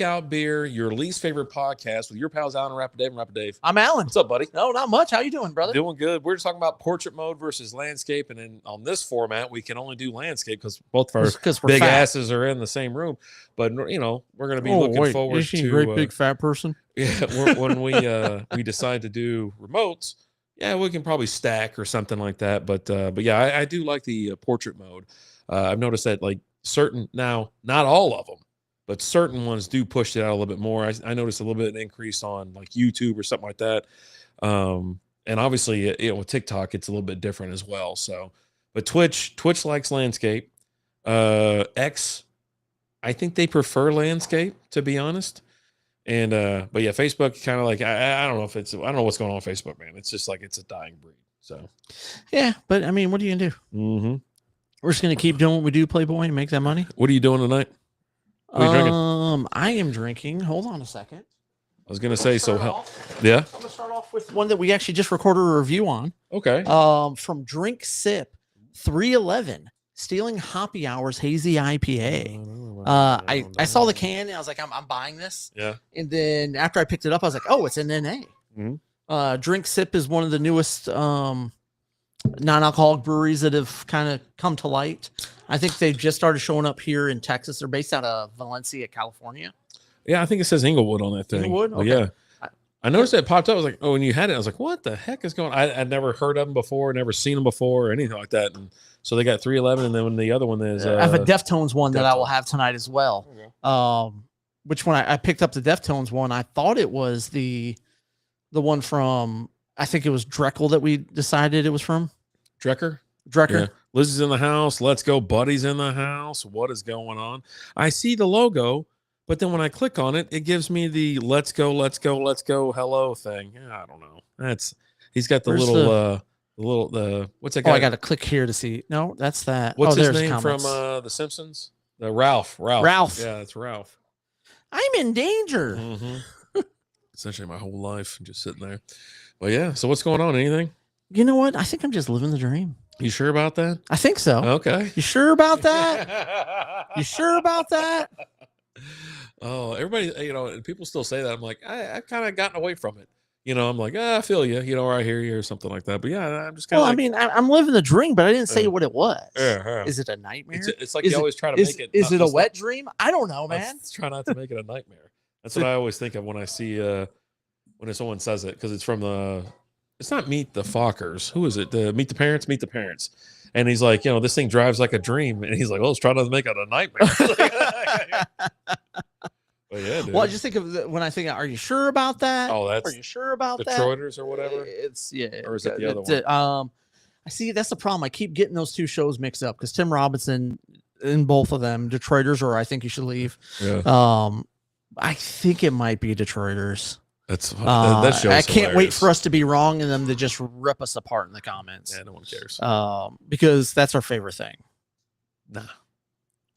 Out Beer, your least favorite podcast with your pals Alan and Rapid Dave and Rapid Dave. I'm Alan. What's up, buddy? No, not much. How you doing, brother? Doing good. We're just talking about portrait mode versus landscape, and then on this format, we can only do landscape because both of our big asses are in the same room. But we're going to be looking forward to a great big fat person. Yeah, when we decide to do remotes, yeah, we can probably stack or something like that. But yeah, I do like the portrait mode. I've noticed that like certain now, not all of them, but certain ones do push it out a little bit more. I noticed a little bit of an increase on like YouTube or something like that. And obviously, with TikTok, it's a little bit different as well. So, but Twitch likes landscape. X, I think they prefer landscape, to be honest. And but yeah, Facebook kind of like I don't know if it's I don't know what's going on with Facebook, man. It's just like it's a dying breed. So yeah, but I mean, what are you gonna do? Mm-hmm. We're just gonna keep doing what we do, Playboy, and make that money. What are you doing tonight? What are you drinking? I am drinking. Hold on a second. I was gonna say so. Yeah. I'm gonna start off with one that we actually just recorded a review on. Okay. From DrinkSip, 311 Stealing Hoppy Hours Hazy IPA. I saw the can and I was like, I'm buying this. Yeah. And then after I picked it up, I was like, oh, it's an NA. Mm-hmm. DrinkSip is one of the newest non-alcoholic breweries that have kind of come to light. I think they've just started showing up here in Texas. They're based out of Valencia, California. Yeah, I think it says Inglewood on that thing. Inglewood? Okay. Yeah. I noticed that it popped up. I was like, oh, when you had it, I was like, what the heck is going on? I'd never heard of them before, never seen them before or anything like that. And so they got 311, and then when the other one is... I have a Deftones one that I will have tonight as well. Okay. Which one I picked up the Deftones one. I thought it was the one from, I think it was Dreckle that we decided it was from. Drecker? Yeah. Liz is in the house. Let's go. Buddy's in the house. What is going on? I see the logo, but then when I click on it, it gives me the let's go, hello thing. Yeah, I don't know. He's got the what's that guy? Oh, I got to click here to see. No, that's that. What's his name from The Simpsons? Ralph. Yeah, that's Ralph. I'm in danger. Mm-hmm. Essentially my whole life just sitting there. Well, yeah. So what's going on? Anything? You know what? I think I'm just living the dream. You sure about that? I think so. Okay. You sure about that? You sure about that? Oh, everybody, people still say that. I'm like, I've kind of gotten away from it. I'm like, I feel you, or I hear you or something like that. But yeah, I'm just kind of I mean, I'm living the dream, but I didn't say what it was. Yeah. Is it a nightmare? It's like you always try to make it. Is it a wet dream? I don't know, man. Let's try not to make it a nightmare. That's what I always think of when I see, when someone says it, because it's from it's not Meet the Fockers. Who is it? Meet the Parents? Meet the Parents. And he's like, this thing drives like a dream. And he's like, let's try not to make it a nightmare. Well, yeah, dude. Well, I just think of when I think, are you sure about that? Oh, are you sure about that? Detroiters or whatever. Or is it the other one? I see. That's the problem. I keep getting those two shows mixed up because Tim Robinson in both of them, Detroiters, or I Think You Should Leave. Yeah. I think it might be Detroiters. That show's I can't hilarious. wait for us to be wrong and them to just rip us apart in the comments. Yeah, no one cares. Because that's our favorite thing. Nah.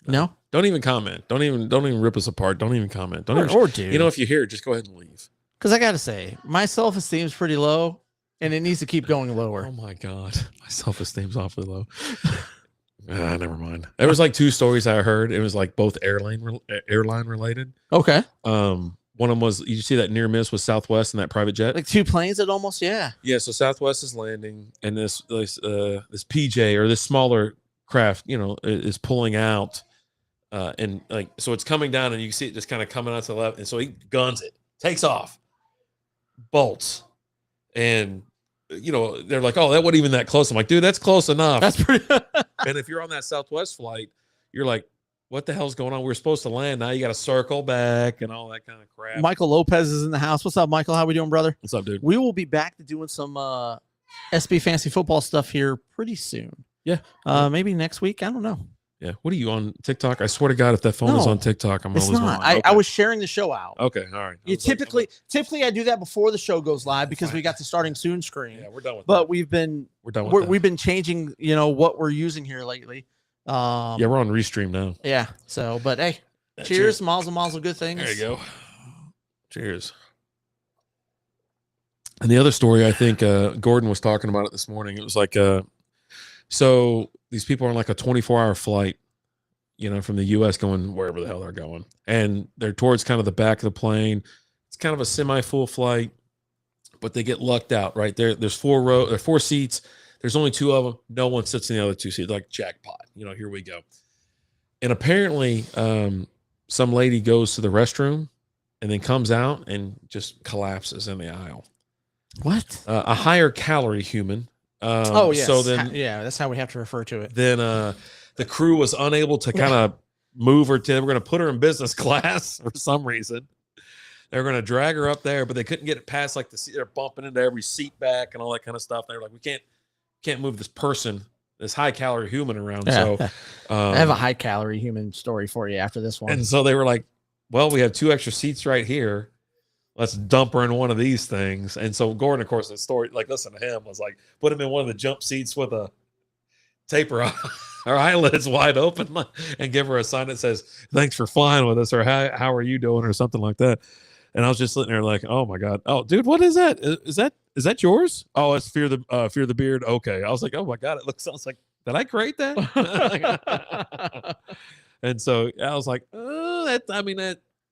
No? Don't even comment. Don't even rip us apart. Don't even comment. Or do. If you hear it, just go ahead and leave. Because I got to say, my self-esteem is pretty low, and it needs to keep going lower. Oh, my God. My self-esteem's awfully low. Never mind. There was like two stories I heard. It was like both airline related. Okay. One of them was, you see that near miss with Southwest and that private jet? Like two planes that almost, yeah. Yeah, so Southwest is landing, and this PJ or this smaller craft, is pulling out. And like, so it's coming down and you can see it just kind of coming out to the left. And so he guns it, takes off, bolts. And, they're like, oh, that wasn't even that close. I'm like, dude, that's close enough. That's pretty. And if you're on that Southwest flight, you're like, what the hell's going on? We're supposed to land. Now you got to circle back and all that kind of crap. Michael Lopez is in the house. What's up, Michael? How we doing, brother? What's up, dude? We will be back to doing some SB fantasy football stuff here pretty soon. Yeah. Maybe next week. I don't know. Yeah. What are you on TikTok? I swear to God, if that phone is on TikTok, I'm it's always not. on. I was sharing the show out. Okay. All right. Typically I do that before the show goes live because we got the starting soon screen. Yeah, we're done with but that. we've been that. We've been changing, what we're using here lately. Yeah, we're on Restream now. Yeah. So, but hey, cheers. Mazel, good things. There you go. Cheers. And the other story, I think Gordon was talking about it this morning. It was like, so these people are on like a 24-hour flight, from the U.S. going wherever the hell they're going, and they're towards kind of the back of the plane. It's kind of a semi-full flight, but they get lucked out. Right there's 4 seats. There's only 2 of them. No one sits in the other 2 seats. Like jackpot. Here we go. And apparently, some lady goes to the restroom and then comes out and just collapses in the aisle. What? A higher calorie human. Yes. So then, that's how we have to refer to it. Then the crew was unable to kind of move her they were going to put her in business class for some reason. They were going to drag her up there, but they couldn't get it past like the seat. They're bumping into every seat back and all that kind of stuff. They were like, we can't move this person, this high calorie human around. Yeah. So I have a high calorie human story for you after this one. And so they were like, well, we have 2 extra seats right here. Let's dump her in one of these things. And so Gordon, of course, the story, like, listen to him, was like, put him in one of the jump seats with a taper her eyelids wide open and give her a sign that says, thanks for flying with us, or how are you doing, or something like that. And I was just sitting there like, oh my God. Oh, dude, what is that? Is that yours? Oh, it's Fear the Beard. Okay. I was like, oh my God, sounds like, did I create that? And so I was like,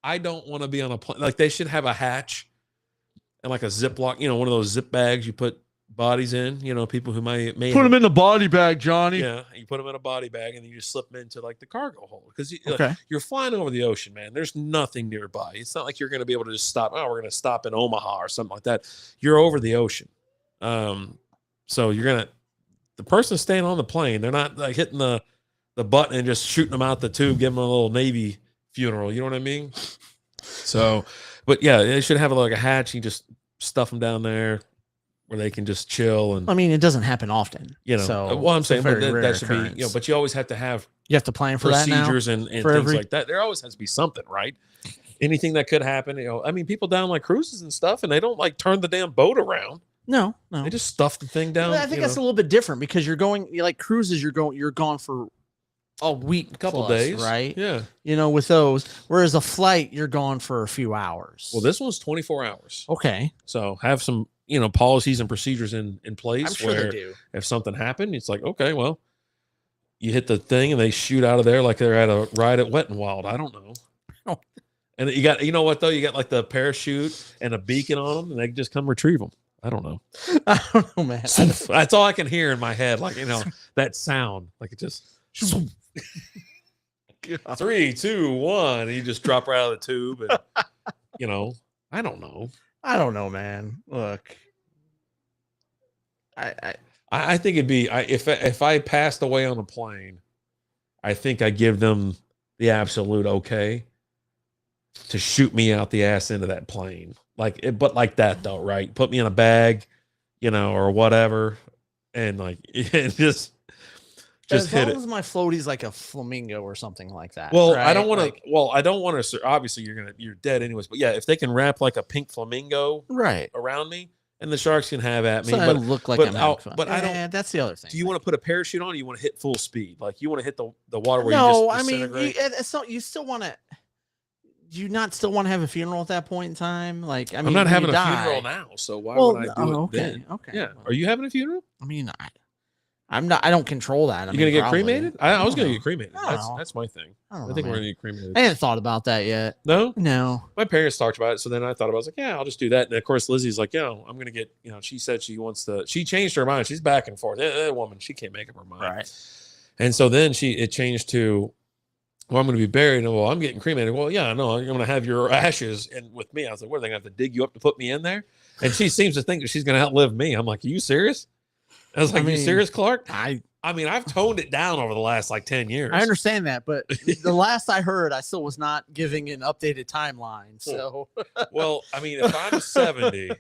I don't want to be on a plane. Like, they should have a hatch and like a Ziploc, one of those zip bags you put bodies in, people who may put them in the body bag, Johnny. Yeah. You put them in a body bag and then you just slip them into like the cargo hold. Because you're flying over the ocean, man. There's nothing nearby. It's not like you're going to be able to just stop. Oh, we're going to stop in Omaha or something like that. You're over the ocean. So the person staying on the plane, they're not like hitting the button and just shooting them out the tube, giving them a little Navy funeral. You know what I mean? So, but yeah, they should have like a hatch. You just stuff them down there where they can just chill. And it doesn't happen often. So well, I'm saying, but that should be, but you always have to have, you have to plan for procedures and things like that. There always has to be something, right? Anything that could happen. People down like cruises and stuff, and they don't like turn the damn boat around. No. They just stuff the thing down. I think that's a little bit different because you're like cruises, you're gone for a week, couple days, right? Yeah. With those, whereas a flight, you're gone for a few hours. Well, this one's 24 hours. Okay. So have some, policies and procedures in place. I'm sure they do. If something happened, it's like, okay, well, you hit the thing and they shoot out of there like they're at a ride at Wet and Wild. I don't know. Oh. And you got, what though? You got like the parachute and a beacon on them, and they can just come retrieve them. I don't know. I don't know, man. That's all I can hear in my head. Like, that sound, like it just 3, 2, 1, and you just drop right out of the tube. And, I don't know. I don't know, man. Look, I think it'd be, if I passed away on a plane, I think I give them the absolute okay to shoot me out the ass into that plane. But like that though, right? Put me in a bag, or whatever. And like, it just as hit long as my floaty's like a flamingo or something like that. Well, right? I don't want to, obviously you're dead anyways, but yeah, if they can wrap like a pink flamingo around me, and the sharks can have at me, so but I look like I'm having fun. But I don't. That's the other thing. Do you want to put a parachute on? Or you want to hit full speed? Like you want to hit the water where it's not. You still want to. Do you not still want to have a funeral at that point in time? Like, I'm not having a funeral now, so why would I do it then? Okay. Yeah. Are you having a funeral? I'm not. I don't control that. You gonna get cremated? I was gonna get cremated. That's my thing. I think we're gonna get cremated. I haven't thought about that yet. No. My parents talked about it, so then I thought I was like, yeah, I'll just do that. And of course, Lizzie's like, I'm gonna get. She said she wants to. She changed her mind. She's back and forth. That woman, she can't make up her mind. Right. And so then it changed to, well, I'm going to be buried. And, well, I'm getting cremated. Well, yeah, no, you're going to have your ashes and with me. I was like, what, are they going to have to dig you up to put me in there? And she seems to think that she's going to outlive me. I'm like, are you serious? I was like, you serious, Clark? I've toned it down over the last 10 years. I understand that, but the last I heard, I still was not giving an updated timeline. So, well, if I'm 70,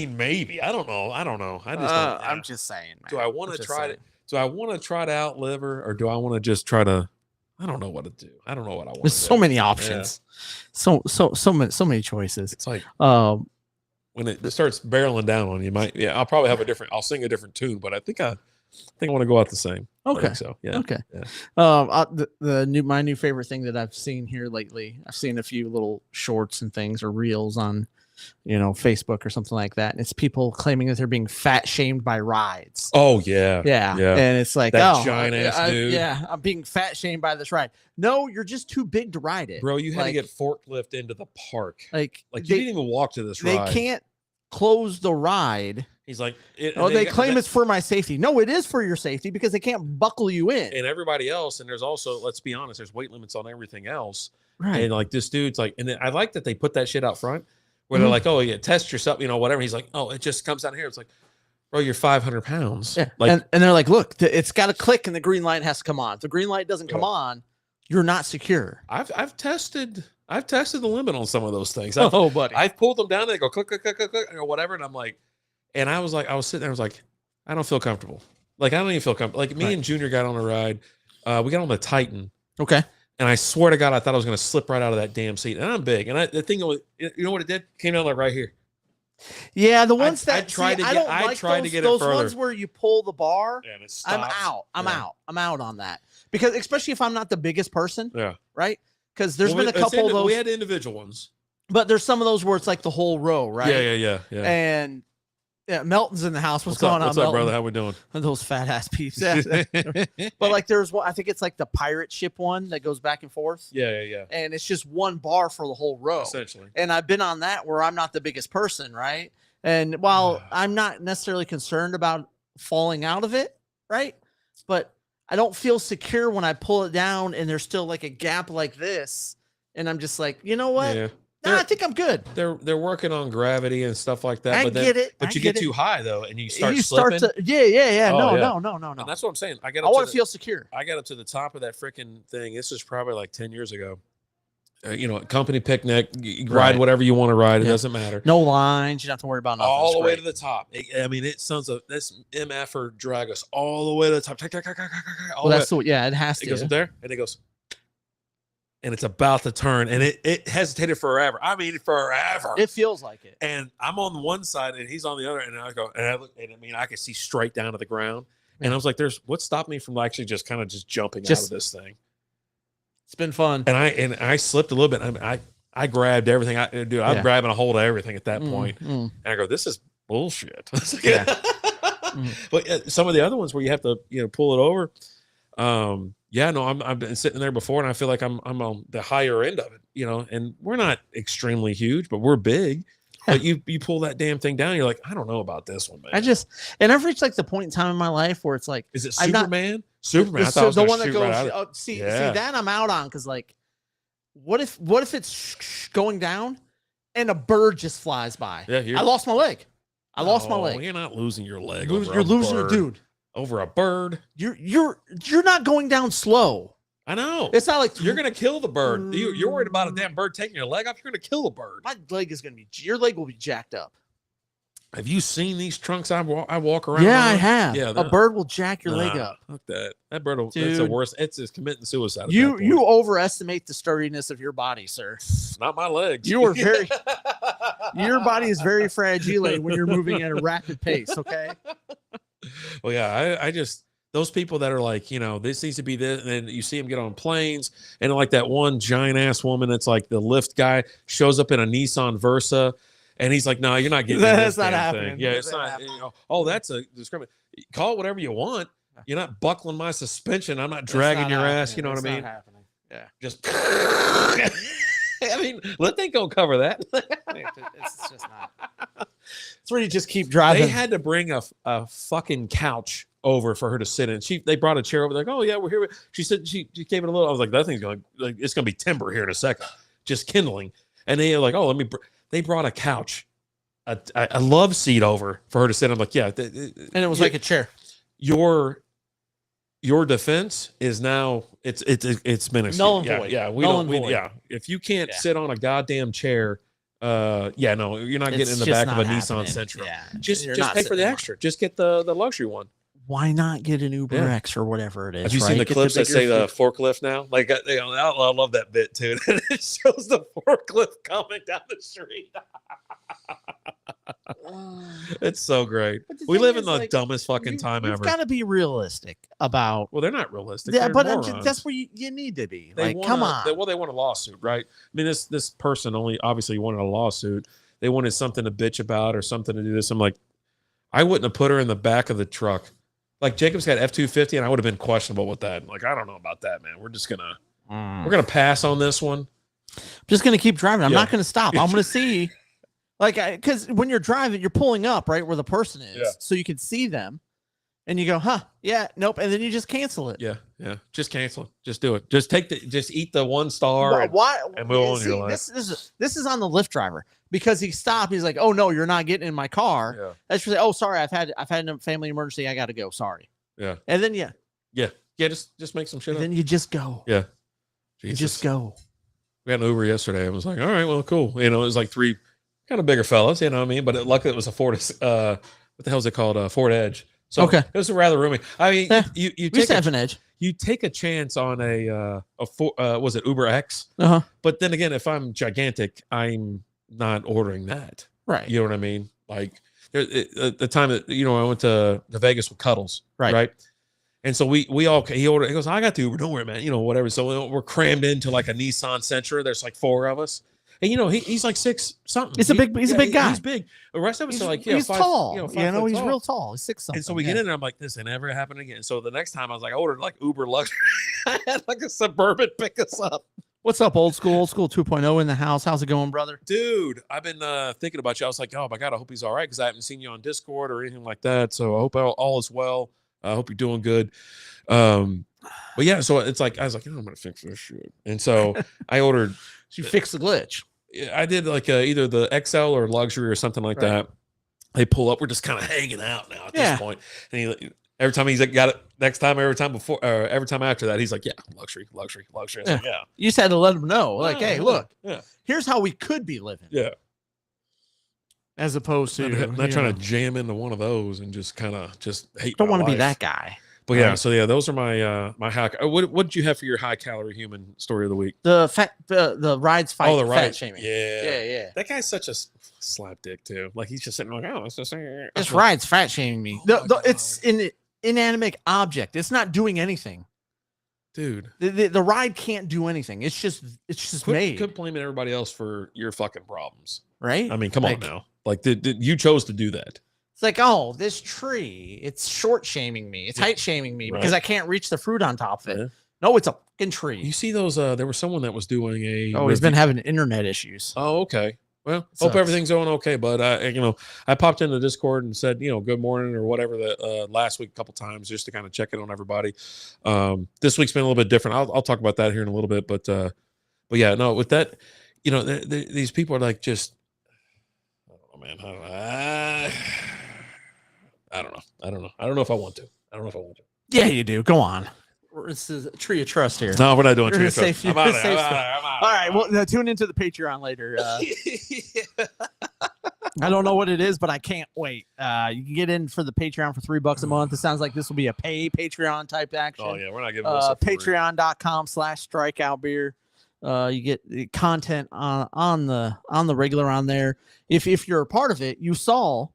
maybe. I don't know. I just don't. I'm just saying, man. Do I want to try it? Do I want to try to outlive her, or do I want to just try to? I don't know what to do. I don't know what I want. There's so many options, so many choices. It's like when it starts barreling down on you, I'll probably have I'll sing a different tune, but I think I want to go out the same. Okay, so yeah. Okay. Yeah. My new favorite thing that I've seen here lately. I've seen a few little shorts and things or reels on Facebook or something like that. And it's people claiming that they're being fat shamed by rides. Oh yeah. Yeah. And it's like, that giant ass dude. Yeah, I'm being fat shamed by this ride. No, you're just too big to ride it. Bro, you had to get forklift into the park. Like you didn't even walk to this ride. They can't close the ride. He's like, they claim it's for my safety. No, it is for your safety because they can't buckle you in. And everybody else, and there's also, let's be honest, there's weight limits on everything else. Right. And like this dude's like, and then I like that they put that shit out front where they're like, oh yeah, test yourself, whatever. He's like, oh, it just comes down here. It's like, bro, you're 500 pounds. Yeah. Like, and they're like, look, it's got to click and the green light has to come on. If the green light doesn't come on, you're not secure. I've tested the limit on some of those things. Buddy. I've pulled them down. They go click, click, click, click, click, or whatever. And I'm like, and I was sitting there. I was like, I don't feel comfortable. Like, I don't even feel comfortable. Like me and Junior got on a ride. We got on the Titan. Okay. And I swear to God, I thought I was going to slip right out of that damn seat. And I'm big. And the thing was, you know what it did? Came down like right here. Yeah, the ones that I tried to get it further. Those ones where you pull the bar, and it I'm out. I'm out on that. Because especially if I'm not the biggest person. Yeah. Right? Because there's been a couple of those. We had individual ones. But there's some of those where it's like the whole row, right? Yeah. And Melton's in the house. What's going on, What's up, Melton? brother? How we doing? Those fat ass peeps. Yeah. But like there's one, I think it's like the pirate ship one that goes back and forth. Yeah. And it's just one bar for the whole row. Essentially. And I've been on that where I'm not the biggest person, right? And while I'm not necessarily concerned about falling out of it, right? But I don't feel secure when I pull it down and there's still like a gap like this. And I'm just like, you know what? Yeah. I think I'm good. They're working on gravity and stuff like that. I get it. But you get too high though, and you start slipping. No. And that's what I'm saying. I want to feel secure. I got up to the top of that freaking thing. This is probably like 10 years ago. Company picnic. You ride whatever you want to ride. It doesn't matter. No lines. You don't have to worry about nothing. All the way to the top. It sounds like this MFer drag us all the way to the top. It has to. It goes up there and it goes. And it's about to turn, and it hesitated forever. I mean, forever. It feels like it. And I'm on one side, and he's on the other. And I go, and I look, and I could see straight down to the ground. And I was like, "What stopped me from actually just kind of jumping out of this thing?" It's been fun. And I slipped a little bit. I grabbed everything. I'm grabbing a hold of everything at that point. And I go, "This is bullshit." But some of the other ones where you have to pull it over. I've been sitting there before, and I feel like I'm on the higher end of it, and we're not extremely huge, but we're big. But you pull that damn thing down, you're like, I don't know about this one, man. I've reached like the point in time in my life where it's like, is it Superman? Superman. I thought it was the one that shoot goes. right out. See that I'm out on because like, what if it's going down and a bird just flies by? Yeah, I lost my leg. I lost my leg. You're not losing your leg. You're losing a dude. Over a bird. You're not going down slow. I know. It's not like you're gonna kill the bird. You're worried about a damn bird taking your leg off. You're gonna kill the bird. My leg is gonna be. Your leg will be jacked up. Have you seen these trunks I walk around? Yeah, on? I have. Yeah, a bird will jack your leg up. Fuck that. That bird will. It's the worst. It's just committing suicide. You overestimate the sturdiness of your body, sir. Not my legs. You are very. Your body is very fragile when you're moving at a rapid pace. Okay. Well, yeah, I just those people that are like, this needs to be this, and then you see them get on planes, and like that one giant ass woman that's like the lift guy shows up in a Nissan Versa, and he's like, no, you're not getting that's not happening. Thing. Yeah, it's not. That's a discrimination. Call it whatever you want. You're not buckling my suspension. I'm not dragging your ass. You know what I mean? Not happening. Yeah. Just. I mean, let them go cover that. It's just not. It's where you just keep driving. They had to bring a fucking couch over for her to sit in. They brought a chair over. Like, oh yeah, we're here. She said she gave it a little. I was like, that thing's going. Like, it's going to be timber here in a second, just kindling. And they like, oh, they brought a couch, a love seat over for her to sit. I'm like, yeah. And it was like a chair. Your defense is now it's been a null and void. Yeah, if you can't sit on a goddamn chair, no, you're not getting in the back of a Nissan Sentra. Yeah, just pay for the extra. Just get the luxury one. Why not get an Uber X or whatever it is? Have you seen the clips that say the forklift now? Like, I love that bit too. It shows the forklift coming down the street. It's so great. We live in the dumbest fucking time ever. You've got to be realistic about. Well, they're not realistic. Yeah, but that's where you need to be. Come on. They want a lawsuit, right? I mean, this person only obviously wanted a lawsuit. they wanted something to bitch about or something to do this. I'm like, I wouldn't have put her in the back of the truck. Like Jacob's got F-250, and I would have been questionable with that. Like, I don't know about that, man. We're just gonna pass on this one. I'm just gonna keep driving. I'm not gonna stop. I'm gonna see, like, because when you're driving, you're pulling up right where the person is, so you can see them, and you go, nope, and then you just cancel it. Yeah, just cancel it. Just do it. Just eat the 1 star. And move on your life. This is on the Lyft driver. Because he stopped, he's like, "Oh no, you're not getting in my car." Yeah. That's really, "Oh, sorry, I've had a family emergency. I got to go. Sorry." Yeah. And then just make some shit up. Then you just go. Yeah. You just go. We had an Uber yesterday. I was like, all right, well, cool. You know, it was like 3 kind of bigger fellas. You know what I mean? But luckily, it was a Ford. What the hell is it called? Ford Edge. So it was rather roomy. I mean, you take an Edge. You take a chance on was it Uber X? But then again, if I'm gigantic, I'm not ordering that. Right. You know what I mean? Like the time that, I went to Vegas with Cuddles. Right. And so he ordered, he goes, I got the Uber, don't worry, man, whatever. So we're crammed into like a Nissan Sentra. There's like 4 of us. And he's like 6 something. He's a big guy. He's big. The rest of us are like, he's tall. He's tall. Real tall. He's 6 something. And so we get in there. I'm like, this ain't never happened again. So the next time I was like, I ordered like Uber luxury. I had like a Suburban pick us up. What's up, old school 2.0 in the house? How's it going, brother? Dude, I've been thinking about you. I was like, oh my God, I hope he's all right, because I haven't seen you on Discord or anything like that. So I hope all is well. I hope you're doing good. But yeah, so it's like, I was like, I'm gonna fix this shit. And so I ordered. You fixed the glitch. I did like either the XL or luxury or something like that. They pull up. We're just kind of hanging out now at this point. And every time he's like, got it. Next time, every time after that, he's like, yeah, luxury. I was like, yeah. You just had to let him know, like, hey, look, here's how we could be living. Yeah. As opposed to not trying to jam into one of those and just kind of hate. Don't want to be that guy. But yeah, so yeah, those are my my high. What did you have for your high calorie human story of the week? The rides fight. Oh, the fat shaming. Yeah. That guy's such a slap dick too. Like he's just sitting like, oh, it's just this ride's fat shaming me. It's an inanimate object. It's not doing anything, dude. The ride can't do anything. It's just made. Quit blaming everybody else for your fucking problems, right? I mean, come on now. Like you chose to do that. It's like, oh, this tree, it's short shaming me. It's height shaming me because I can't reach the fruit on top of it. Yeah. No, it's a fucking tree. You see those? There was someone that was doing a. Oh, he's been having internet issues. Oh, okay. Well, hope everything's going okay. But I popped into Discord and said, good morning or whatever last week a couple times just to kind of check in on everybody. This week's been a little bit different. I'll talk about that here in a little bit. But yeah, no, with that, these people are like just. I don't know, man. I don't know. I don't know if I want to. Yeah, you do. Go on. This is a tree of trust here. No, we're not doing tree of trust. I'm out. All right. Well, now tune into the Patreon later. I don't know what it is, but I can't wait. You can get in for the Patreon for $3 a month. It sounds like this will be a pay Patreon type action. Oh yeah, we're not giving this up. Patreon.com/strikeoutbeer. You get content on the regular on there. If you're a part of it, you saw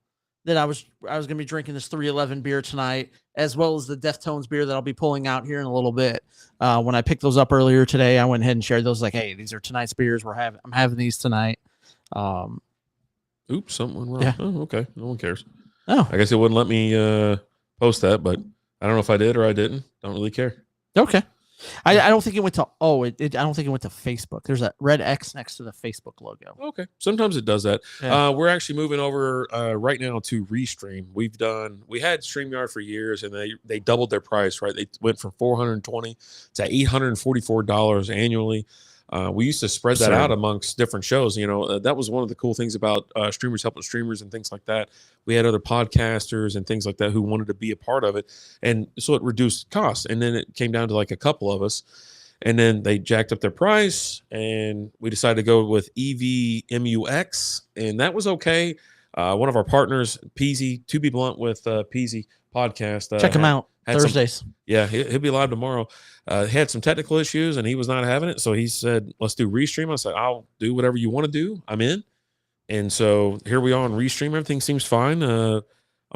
that I was going to be drinking this 311 beer tonight, as well as the Deftones beer that I'll be pulling out here in a little bit. When I picked those up earlier today, I went ahead and shared those. Like, hey, these are tonight's beers. I'm having these tonight. Oops, something went wrong. Yeah. Oh, okay. No one cares. Oh, I guess it wouldn't let me post that, but I don't know if I did or I didn't. Don't really care. Okay. I don't think it went to. I don't think it went to Facebook. There's a red X next to the Facebook logo. Okay, sometimes it does that. Yeah. We're actually moving over right now to Restream. We had StreamYard for years, and they doubled their price. Right, they went from $420 to $844 annually. We used to spread that out amongst different shows. That was one of the cool things about streamers helping streamers and things like that. We had other podcasters and things like that who wanted to be a part of it. And so it reduced costs. And then it came down to like a couple of us. And then they jacked up their price. And we decided to go with EVMUX. And that was okay. One of our partners, Peasy, to be blunt with Peasy podcast. Check him out. Thursdays. He'll be live tomorrow. He had some technical issues and he was not having it. So he said, let's do Restream. I said, I'll do whatever you want to do. I'm in. And so here we are on Restream. Everything seems fine. I'm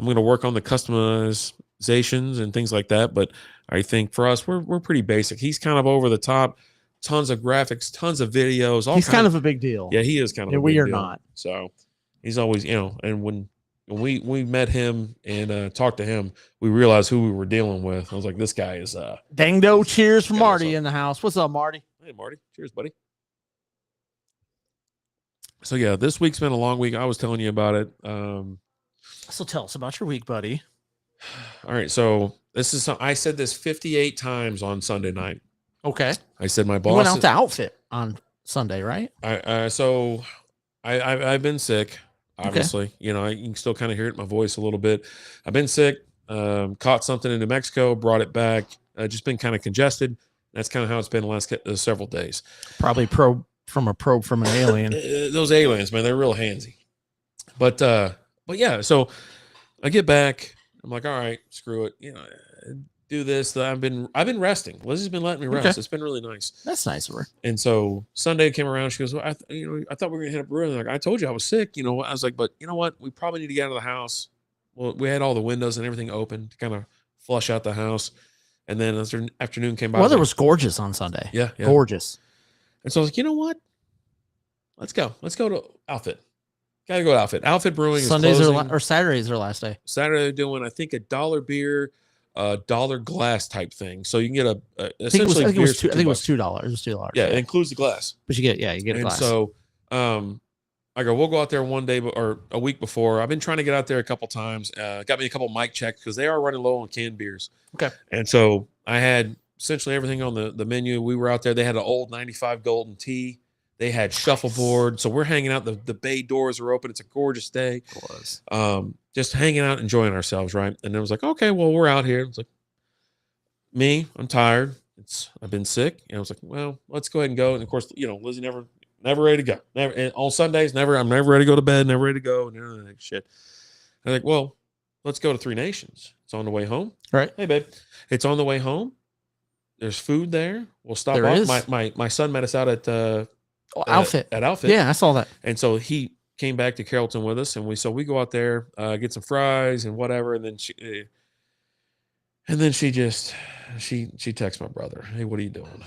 going to work on the customizations and things like that. But I think for us, we're pretty basic. He's kind of over the top, tons of graphics, tons of videos. He's kind of a big deal. Yeah, he is kind of a big deal. We are not. So He's always, and when we met him and talked to him, we realized who we were dealing with. I was like, this guy is Dango. Cheers from Marty in the house. What's up, Marty? Hey, Marty. Cheers, buddy. So yeah, this week's been a long week. I was telling you about it. So tell us about your week, buddy. All right. So I said this 58 times on Sunday night. Okay. I said my boss went out to outfit on Sunday, right? I've been sick. Obviously, okay. You can still kind of hear it in my voice a little bit. I've been sick. Caught something in New Mexico, brought it back. Just been kind of congested. That's kind of how it's been the last several days. Probably probe from an alien. Those aliens, man, they're real handsy. But yeah, so I get back. I'm like, all right, screw it. Do this. I've been resting. Lizzie's been letting me rest. Okay. It's been really nice. That's nice of her. And so Sunday came around. She goes, well, I thought we were gonna hit up brew. Like, I told you I was sick. I was like, but you know what? We probably need to get out of the house. Well, we had all the windows and everything open to kind of flush out the house. And then as the afternoon came by, weather was gorgeous on Sunday. Yeah, gorgeous. And so I was like, you know what? Let's go. Let's go to Outfit. Gotta go to Outfit. Outfit Brewing. Sundays or Saturdays are last day. Saturday they're doing, I think, $1 beer. $1 glass type thing, so you can get essentially. I think it was $2. It was $2. Yeah, it includes the glass. But you get a glass. So, I go, we'll go out there one day or a week before. I've been trying to get out there a couple times. Got me a couple mic checks because they are running low on canned beers. Okay. And so I had essentially everything on the menu. We were out there. They had an old 95 golden tea. They had shuffleboard. So we're hanging out. The bay doors are open. It's a gorgeous day. It was. Just hanging out, enjoying ourselves, right? And it was like, okay, well, we're out here. It's like, I'm tired. I've been sick. And I was like, well, let's go ahead and go. And of course, Lizzie never ready to go. Never, and on Sundays, I'm never ready to go to bed, never ready to go, and that shit. I'm like, well, let's go to Three Nations. It's on the way home. Right. Hey, babe. It's on the way home. There's food there. We'll stop off. My son met us out at Outfit. At Outfit. Yeah, I saw that. And so he came back to Carrollton with us, and we go out there, get some fries and whatever, and then she texts my brother, hey, what are you doing?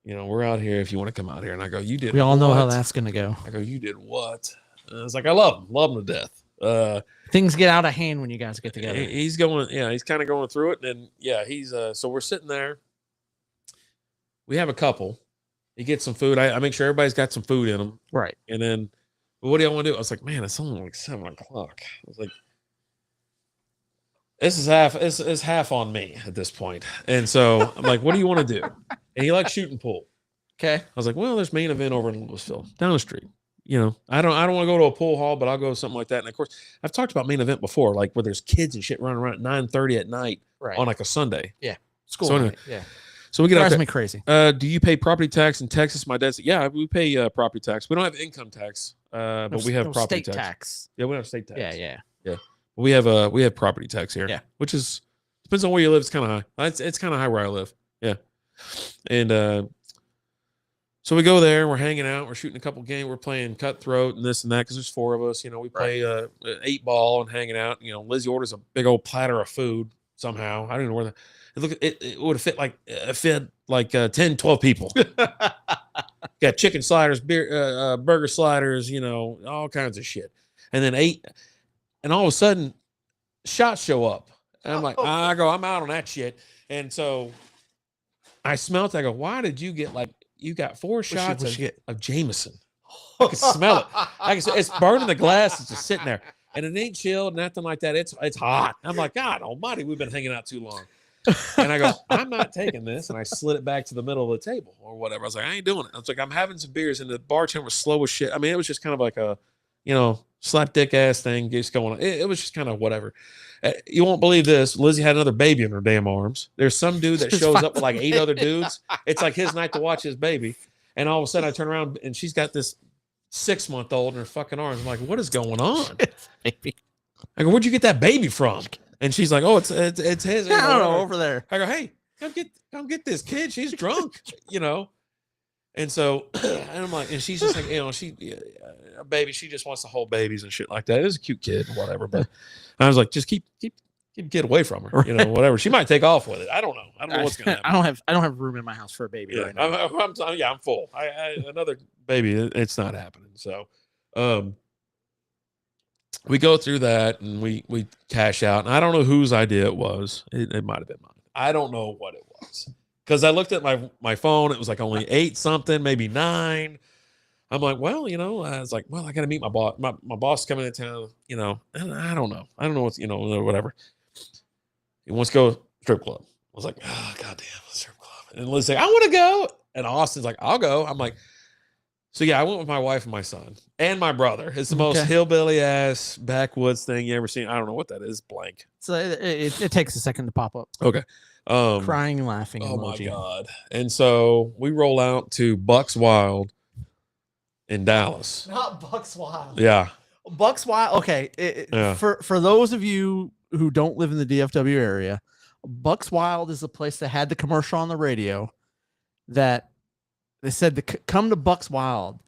We're out here if you want to come out here. And I go, you did. We all know how that's gonna go. I go, you did what? And I was like, I love him to death. Things get out of hand when you guys get together. He's going, he's kind of going through it, and he's so we're sitting there. We have a couple. He gets some food. I make sure everybody's got some food in them. Right. And then, what do y'all want to do? I was like, man, it's only like 7 o'clock. I was like, this is half on me at this point. And so I'm like, what do you want to do? And he likes shooting pool. Okay. I was like, well, there's Main Event over in Louisville, down the street. I don't want to go to a pool hall, but I'll go to something like that. And of course, I've talked about Main Event before, like where there's kids and shit running around at 9:30 at night on like a Sunday. Yeah. School. So anyway, yeah. So we get out there. Me crazy. Do you pay property tax in Texas? My dad said, yeah, we pay property tax. We don't have income tax, but we have property tax. Yeah, we don't have state tax. Yeah. We have property tax here. Yeah, which depends on where you live. It's kind of high. It's kind of high where I live. Yeah, and so we go there. We're hanging out. We're shooting a couple games. We're playing cutthroat and this and that because there's 4 of us. We play 8 ball and hanging out. Lizzie orders a big old platter of food somehow. I don't know where it would have fit like 10, 12 people. Got chicken sliders, beer, burger sliders, all kinds of shit. And then 8, and all of a sudden, shots show up. And I'm like, I'm out on that shit. And so I smelled it. I go, why did you get you got 4 shots of Jameson? I can smell it. It's burning the glass. It's just sitting there. And it ain't chilled, nothing like that. It's hot. I'm like, God almighty, we've been hanging out too long. And I go, I'm not taking this. And I slid it back to the middle of the table or whatever. I was like, I ain't doing it. I was like, I'm having some beers. And the bartender was slow as shit. I mean, it was just kind of like a, slap dick ass thing just going on. It was just kind of whatever. You won't believe this. Lizzie had another baby in her damn arms. There's some dude that shows up with like 8 other dudes. It's like his night to watch his baby. And all of a sudden I turn around and she's got this 6-month-old in her fucking arms. I'm like, what is going on? Baby. I go, where'd you get that baby from? And she's like, oh, it's his. I don't know, over there. I go, hey, come get this kid. She's drunk, And so, and I'm like, and she's just like, a baby. She just wants to hold babies and shit like that. It was a cute kid, whatever. But I was like, just keep get away from her, whatever. She might take off with it. I don't know. I don't know what's gonna happen. I don't have room in my house for a baby right now. I'm full. Another baby. It's not happening. So, we go through that and we cash out. And I don't know whose idea it was. It might have been mine. I don't know what it was. Because I looked at my phone. It was like only 8 something, maybe 9. I'm like, well, I was like, well, I got to meet my boss. My boss coming to town, and I don't know. I don't know what's, whatever. He wants to go strip club. I was like, oh, goddamn, strip club. And Liz's like, I want to go. And Austin's like, I'll go. I'm like, so yeah, I went with my wife and my son and my brother. It's the most hillbilly ass backwoods thing you ever seen. I don't know what that is. Blank. So it takes a second to pop up. Okay. Crying and laughing. Oh emoji. my God. And so we roll out to Bucks Wild in Dallas. Not Bucks Wild. Yeah. Bucks Wild. Okay. For those of you who don't live in the DFW area, Bucks Wild is a place that had the commercial on the radio that they said to come to Bucks Wild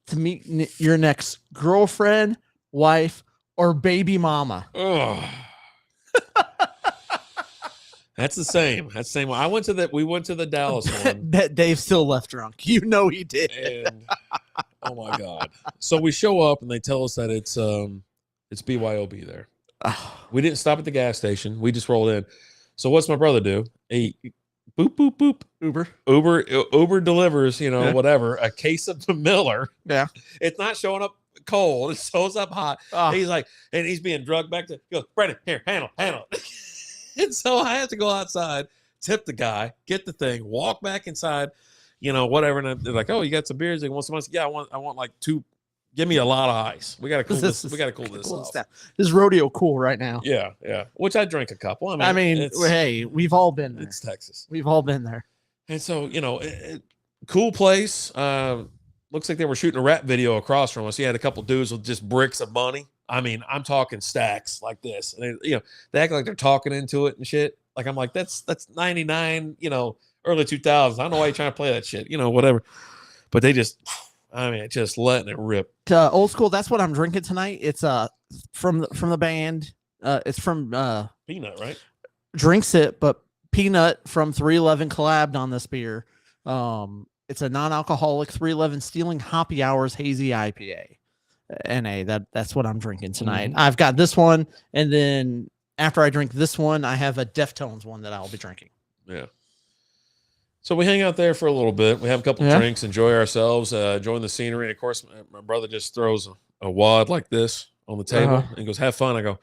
to meet your next girlfriend, wife, or baby mama. Oh. That's the same. That's the same one. We went to the Dallas one. Dave still left drunk. You know he did. And oh my God. So we show up and they tell us that it's BYOB there. We didn't stop at the gas station. We just rolled in. So what's my brother do? He boop, boop, boop. Uber delivers, whatever, a case of the Miller. Yeah. It's not showing up cold. It shows up hot. He's like, and he's being drugged back to, go, Brandon, here, handle it. And so I have to go outside, tip the guy, get the thing, walk back inside, whatever. And they're like, oh, you got some beers? They want some ice? Yeah, I want like 2. Give me a lot of ice. We got to cool this. We got to cool this off. This is rodeo cool right now. Yeah. Which I drink a couple. Hey, we've all been there. It's Texas. We've all been there. And so, cool place. Looks like they were shooting a rap video across from us. He had a couple dudes with just bricks of money. I mean, I'm talking stacks like this. And they act like they're talking into it and shit. Like, I'm like, that's 99, early 2000s. I don't know why you're trying to play that shit, whatever. But they just letting it rip. Old school. That's what I'm drinking tonight. It's from the band. It's from Peanut, right? DrinkSip, but Peanut from 311 collabed on this beer. It's a non-alcoholic 311 Stealing Hoppy Hours Hazy IPA. NA. That's what I'm drinking tonight. Mm-hmm. I've got this one, and then after I drink this one, I have a Deftones one that I'll be drinking. Yeah. So we hang out there for a little bit. We have a couple drinks, enjoy ourselves, enjoying the scenery. And of course, my brother just throws a wad like this on the table and goes, "Have fun." I go,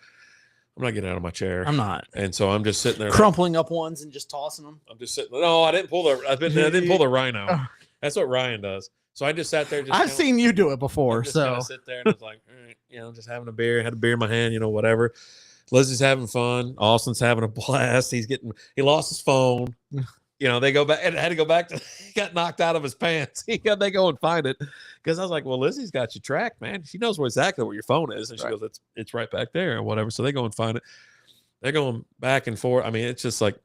"I'm not getting out of my chair. I'm not." And so I'm just sitting there, crumpling up ones and just tossing them. I'm just sitting. No, I didn't pull the rhino. That's what Ryan does. So I just sat there. I've seen you do it before. So sit there and it's like, all right, just having a beer. Had a beer in my hand, whatever. Lizzie's having fun. Austin's having a blast. He lost his phone. They go back and had to go back to. He got knocked out of his pants. They go and find it because I was like, well, Lizzie's got you tracked, man. She knows exactly where your phone is, and she goes, it's right back there or whatever. So they go and find it. They're going back and forth. I mean, it's just like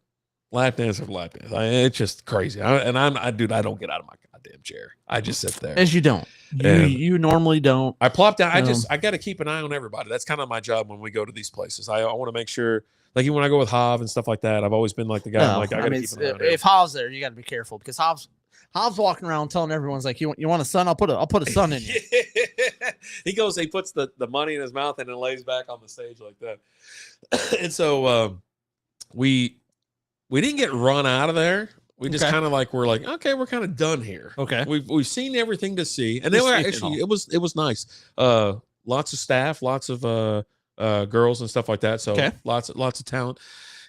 lap dance after lap dance. It's just crazy. I don't get out of my goddamn chair. I just sit there. As you don't. You normally don't. I plop down. I got to keep an eye on everybody. That's kind of my job when we go to these places. I want to make sure, like even when I go with Hav and stuff like that, I've always been like the guy. I got to keep an eye on if Hav's there, you got to be careful because Hav's walking around telling everyone's like, you want a son? I'll put a son in you. He puts the money in his mouth and then lays back on the stage like that. And so we didn't get run out of there. We just kind of like, we're like, okay, we're kind of done here. Okay. We've seen everything to see. And they were actually, it was nice. Lots of staff, lots of girls and stuff like that. So lots of talent.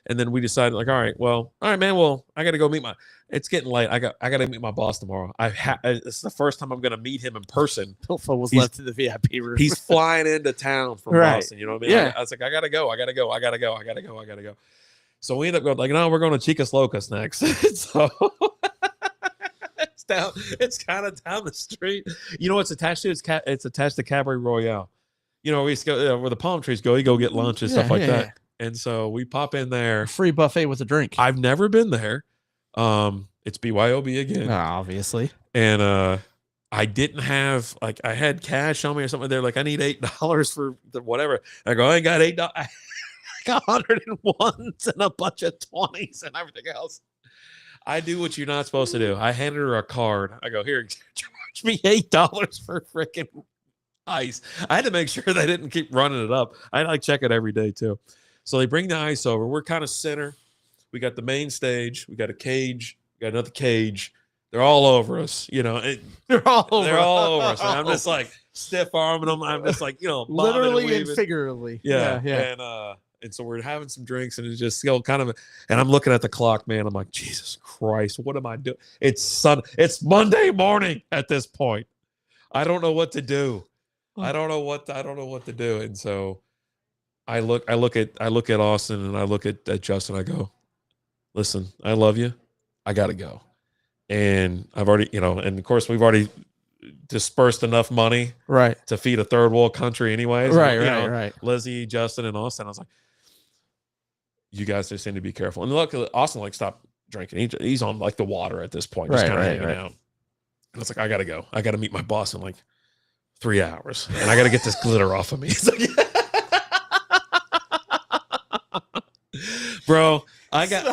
And then we decided like, all right, man. Well, I got to go meet it's getting late. I got to meet my boss tomorrow. It's the first time I'm going to meet him in person. Pilfo was left to the VIP room. He's flying into town from Boston. You know what I mean? Yeah. I was like, I got to go. So we end up going like, no, we're going to Chicas Locas next. So it's kind of down the street. You know what's attached to? It's attached to Cabaret Royale. We used to go where the palm trees go. You go get lunch and stuff like that. Yeah. And so we pop in there. Free buffet with a drink. I've never been there. It's BYOB again. Obviously. And I didn't have I had cash on me or something. They're like, I need $8 for the whatever. I go, I ain't got $8. I got 101s and a bunch of 20s and everything else. I do what you're not supposed to do. I handed her a card. I go, here, charge me $8 for freaking ice. I had to make sure they didn't keep running it up. I like check it every day too. So they bring the ice over. We're kind of center. We got the main stage. We got a cage. We got another cage. They're all over us, you know. They're all over us. And I'm just like stiff arming them. I'm just like, you know, literally and figuratively. Yeah. And so we're having some drinks, and it's just still kind of. And I'm looking at the clock, man. I'm like, Jesus Christ, what am I doing? It's Monday morning at this point. I don't know what to do. I don't know what to do. And so I look at Austin, and I look at Justin. I go, listen, I love you. I got to go. And I've already, you know, and of course we've already dispersed enough money to feed a third world country anyways. Right. Lizzie, Justin, and Austin. I was like, you guys just need to be careful. And look, Austin like stopped drinking. He's on like the water at this point, just kind of hanging out. And I was like, I got to go. I got to meet my boss in like 3 hours. And I got to get this glitter off of me. It's like, bro, I get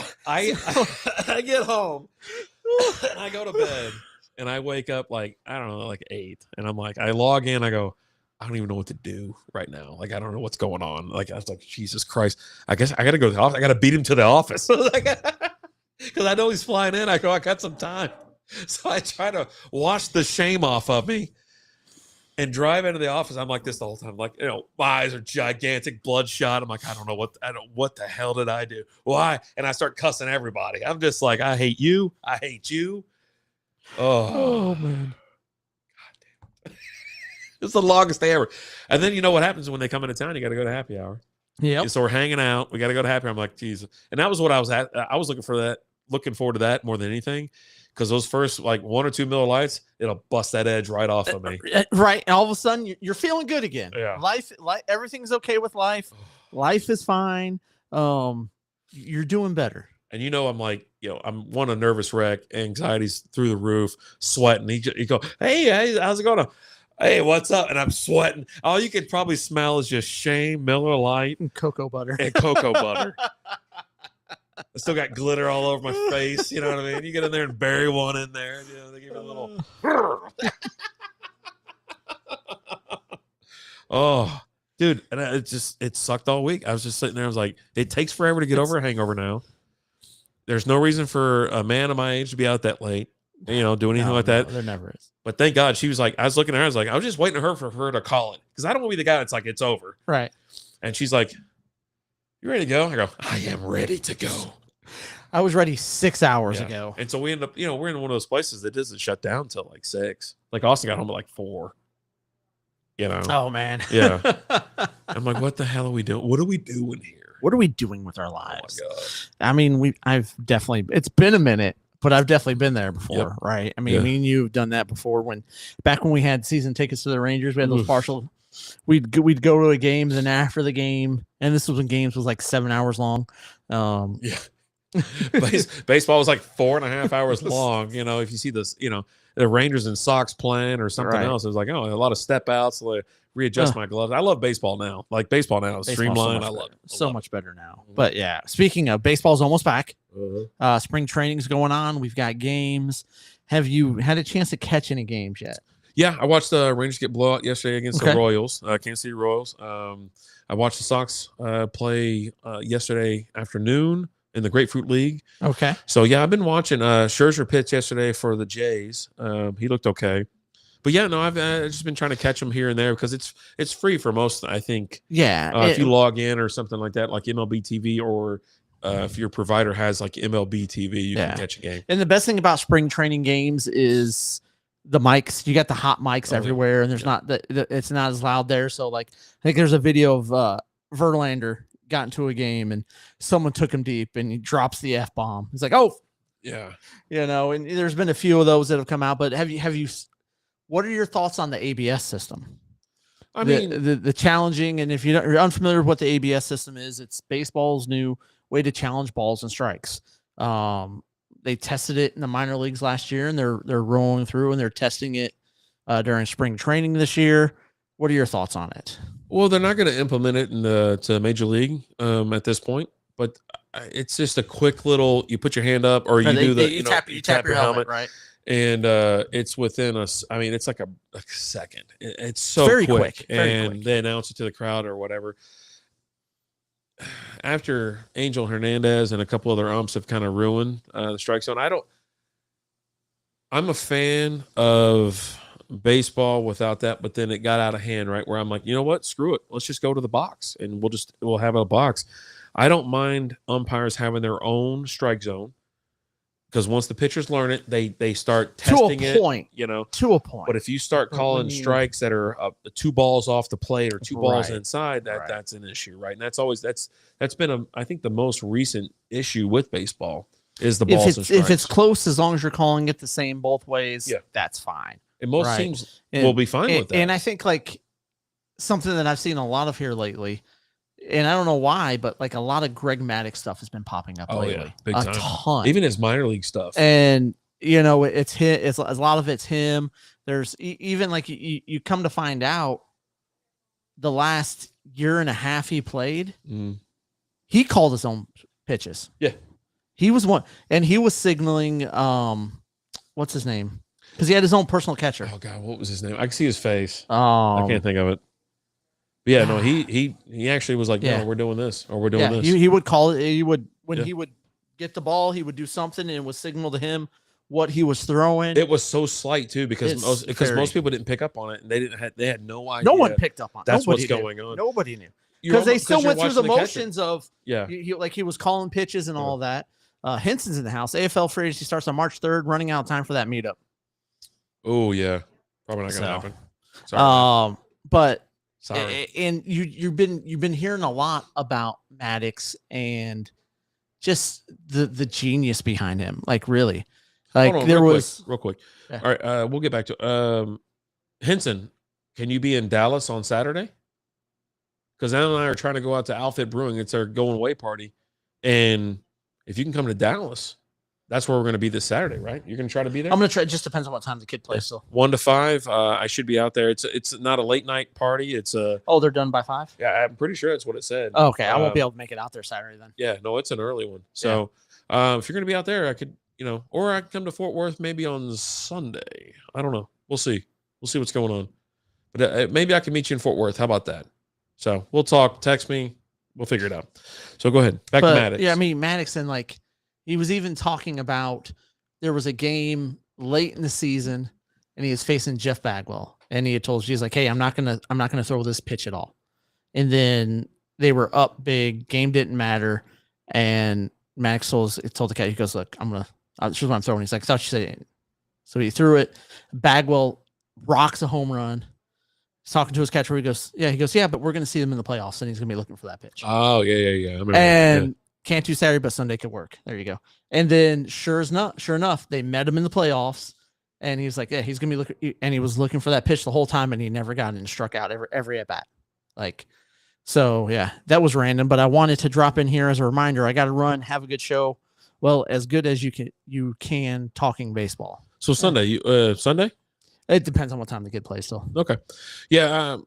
home and I go to bed and I wake up like, I don't know, like 8. And I'm like, I log in, I go, I don't even know what to do right now. Like, I don't know what's going on. Like, I was like, Jesus Christ. I guess I got to go to the office. I got to beat him to the office. Because I know he's flying in. I go, I got some time. So I try to wash the shame off of me and drive into the office. I'm like this the whole time. Like, you know, my eyes are gigantic, bloodshot. I'm like, what the hell did I do? Why? And I start cussing everybody. I'm just like, I hate you. I hate you. Oh man. It's the longest day ever. And then you know what happens when they come into town? You got to go to happy hour. Yeah. So we're hanging out. We got to go to happy hour. I'm like, Jesus. And that was what I was at. I was looking forward to that more than anything. Because those first like 1 or 2 Miller Lights, it'll bust that edge right off of me. Right. And all of a sudden you're feeling good again. Yeah. Life, everything's okay with life. Life is fine. You're doing better. And you know, I'm like, you know, I'm a nervous wreck, anxiety's through the roof, sweating. He go, hey, how's it going? Hey, what's up? And I'm sweating. All you could probably smell is just shame, Miller Lite, and cocoa butter. I still got glitter all over my face. You know what I mean? You get in there and bury one in there. You know, they give you a little. Oh, dude. And it sucked all week. I was just sitting there. I was like, it takes forever to get over a hangover now. There's no reason for a man of my age to be out that late, you know, do anything like that. There never is. But thank God she was like, I was looking at her. I was like, I was just waiting for her to call it. Because I don't want to be the guy that's like, it's over. Right. And she's like, you ready to go? I go, I am ready to go. I was ready 6 hours ago. And so we end up, you know, we're in one of those places that doesn't shut down until like 6. Like Austin got home at like 4. You know? Oh, man. Yeah. I'm like, what the hell are we doing? What are we doing here? What are we doing with our lives? Oh my God. I mean, it's been a minute, but I've definitely been there before, right? I mean, me and you have done that before. Back when we had season tickets to the Rangers, we had those partial. We'd go to a game, and after the game, and this was when games was like 7 hours long. Baseball was like 4.5 hours long. You know, if you see this, you know, the Rangers and Sox playing or something else, it was like, oh, a lot of step outs. Like, readjust my gloves. I love baseball now. Like baseball now is streamlined. I love it. So much better now. But yeah, speaking of, baseball's almost back. Spring training's going on. We've got games. Have you had a chance to catch any games yet? Yeah, I watched the Rangers get blowout yesterday against the Royals, Kansas City Royals. I watched the Sox play yesterday afternoon in the Grapefruit League. Okay. So yeah, I've been watching Scherzer pitch yesterday for the Jays. He looked okay. But yeah, no, I've just been trying to catch them here and there because it's free for most, I think. Yeah. If you log in or something like that, like MLB TV, or if your provider has like MLB TV, you can catch a game. And the best thing about spring training games is the mics. You got the hot mics everywhere, and there's it's not as loud there. So like, I think there's a video of Verlander got into a game and someone took him deep and he drops the F-bomb. He's like, oh, yeah, you know. And there's been a few of those that have come out. But have you? What are your thoughts on the ABS system? I mean, the challenging, and if you're unfamiliar with what the ABS system is, it's baseball's new way to challenge balls and strikes. They tested it in the minor leagues last year, and they're rolling through and they're testing it during spring training this year. What are your thoughts on it? Well, they're not going to implement it to Major League at this point, but it's just a quick little. You put your hand up, or you tap your helmet, right? and it's within us. I mean, it's like a second. It's so very quick, very and quick. they announce it to the crowd or whatever. After Angel Hernandez and a couple other umps have kind of ruined the strike zone, I'm a fan of baseball without that, but then it got out of hand, right? Where I'm like, you know what? Screw it. Let's just go to the box and we'll have a box. I don't mind umpires having their own strike zone because once the pitchers learn it, they start testing it. To a point. To a point. But if you start calling strikes that are 2 balls off the plate or 2 balls inside, that's an issue, right? And that's been I think the most recent issue with baseball is the balls and strikes. If it's close, as long as you're calling it the same both ways, that's fine. And most teams will be fine with that. And I think like something that I've seen a lot of here lately, and I don't know why, but like a lot of Greg Maddux stuff has been popping up lately. Yeah, big time. Ton. Even his minor league stuff. And it's a lot of it's him. There's even like you come to find out the last year and a half he played, he called his own pitches. Yeah. He was one, and he was signaling what's his name? Because he had his own personal catcher. Oh God, what was his name? I can see his face. I can't think of it. But yeah, no, he actually was like, no, we're doing this, or we're doing this. He would call it. He would he would get the ball, he would do something, and it would signal to him what he was throwing. It was so slight too, because most people didn't pick up on it, and they had no idea. No one picked up on it. That's what's going on. Nobody knew, because they still went through the motions of he was calling pitches and all that. Henson's in the house. AFL free agency starts on March 3rd, running out of time for that meetup. Oh yeah, probably not gonna happen. Sorry, but and you've been hearing a lot about Maddux and just the genius behind him. Like really, like real quick. Yeah. All right, we'll get back to Henson. Can you be in Dallas on Saturday? Because Alan and I are trying to go out to Outfit Brewing. It's our going away party, and if you can come to Dallas, that's where we're going to be this Saturday, right? You're going to try to be there? I'm going to try. It just depends on what time the kid plays. So 1 to 5, I should be out there. It's not a late night party. It's a they're done by 5. Yeah, I'm pretty sure that's what it said. Oh, okay, I won't be able to make it out there Saturday then. Yeah, no, it's an early one. So if you're going to be out there, I could, or I could come to Fort Worth maybe on Sunday. I don't know. We'll see. We'll see what's going on. But maybe I can meet you in Fort Worth. How about that? So we'll talk. Text me. We'll figure it out. So go ahead. Back to Maddux. Yeah, I mean Maddux, and like he was even talking about. There was a game late in the season, and he was facing Jeff Bagwell, and he had told she's like, "Hey, I'm not gonna throw this pitch at all." And then they were up big. Game didn't matter, and Max told the cat, he goes, "Look, this is what I'm throwing." He's like, "I thought you said it." So he threw it. Bagwell rocks a home run. He's talking to his catcher. He goes, "Yeah, but we're gonna see them in the playoffs, and he's gonna be looking for that pitch." Oh yeah. And can't do Saturday, but Sunday could work. There you go. And then sure enough, they met him in the playoffs, and he was like, "Yeah, he's gonna be looking." And he was looking for that pitch the whole time, and he never got it and struck out every at bat. Like, so yeah, that was random. But I wanted to drop in here as a reminder. I got to run. Have a good show. Well, as good as you can talking baseball. So Sunday, Sunday. It depends on what time the kid plays. Still okay. Yeah,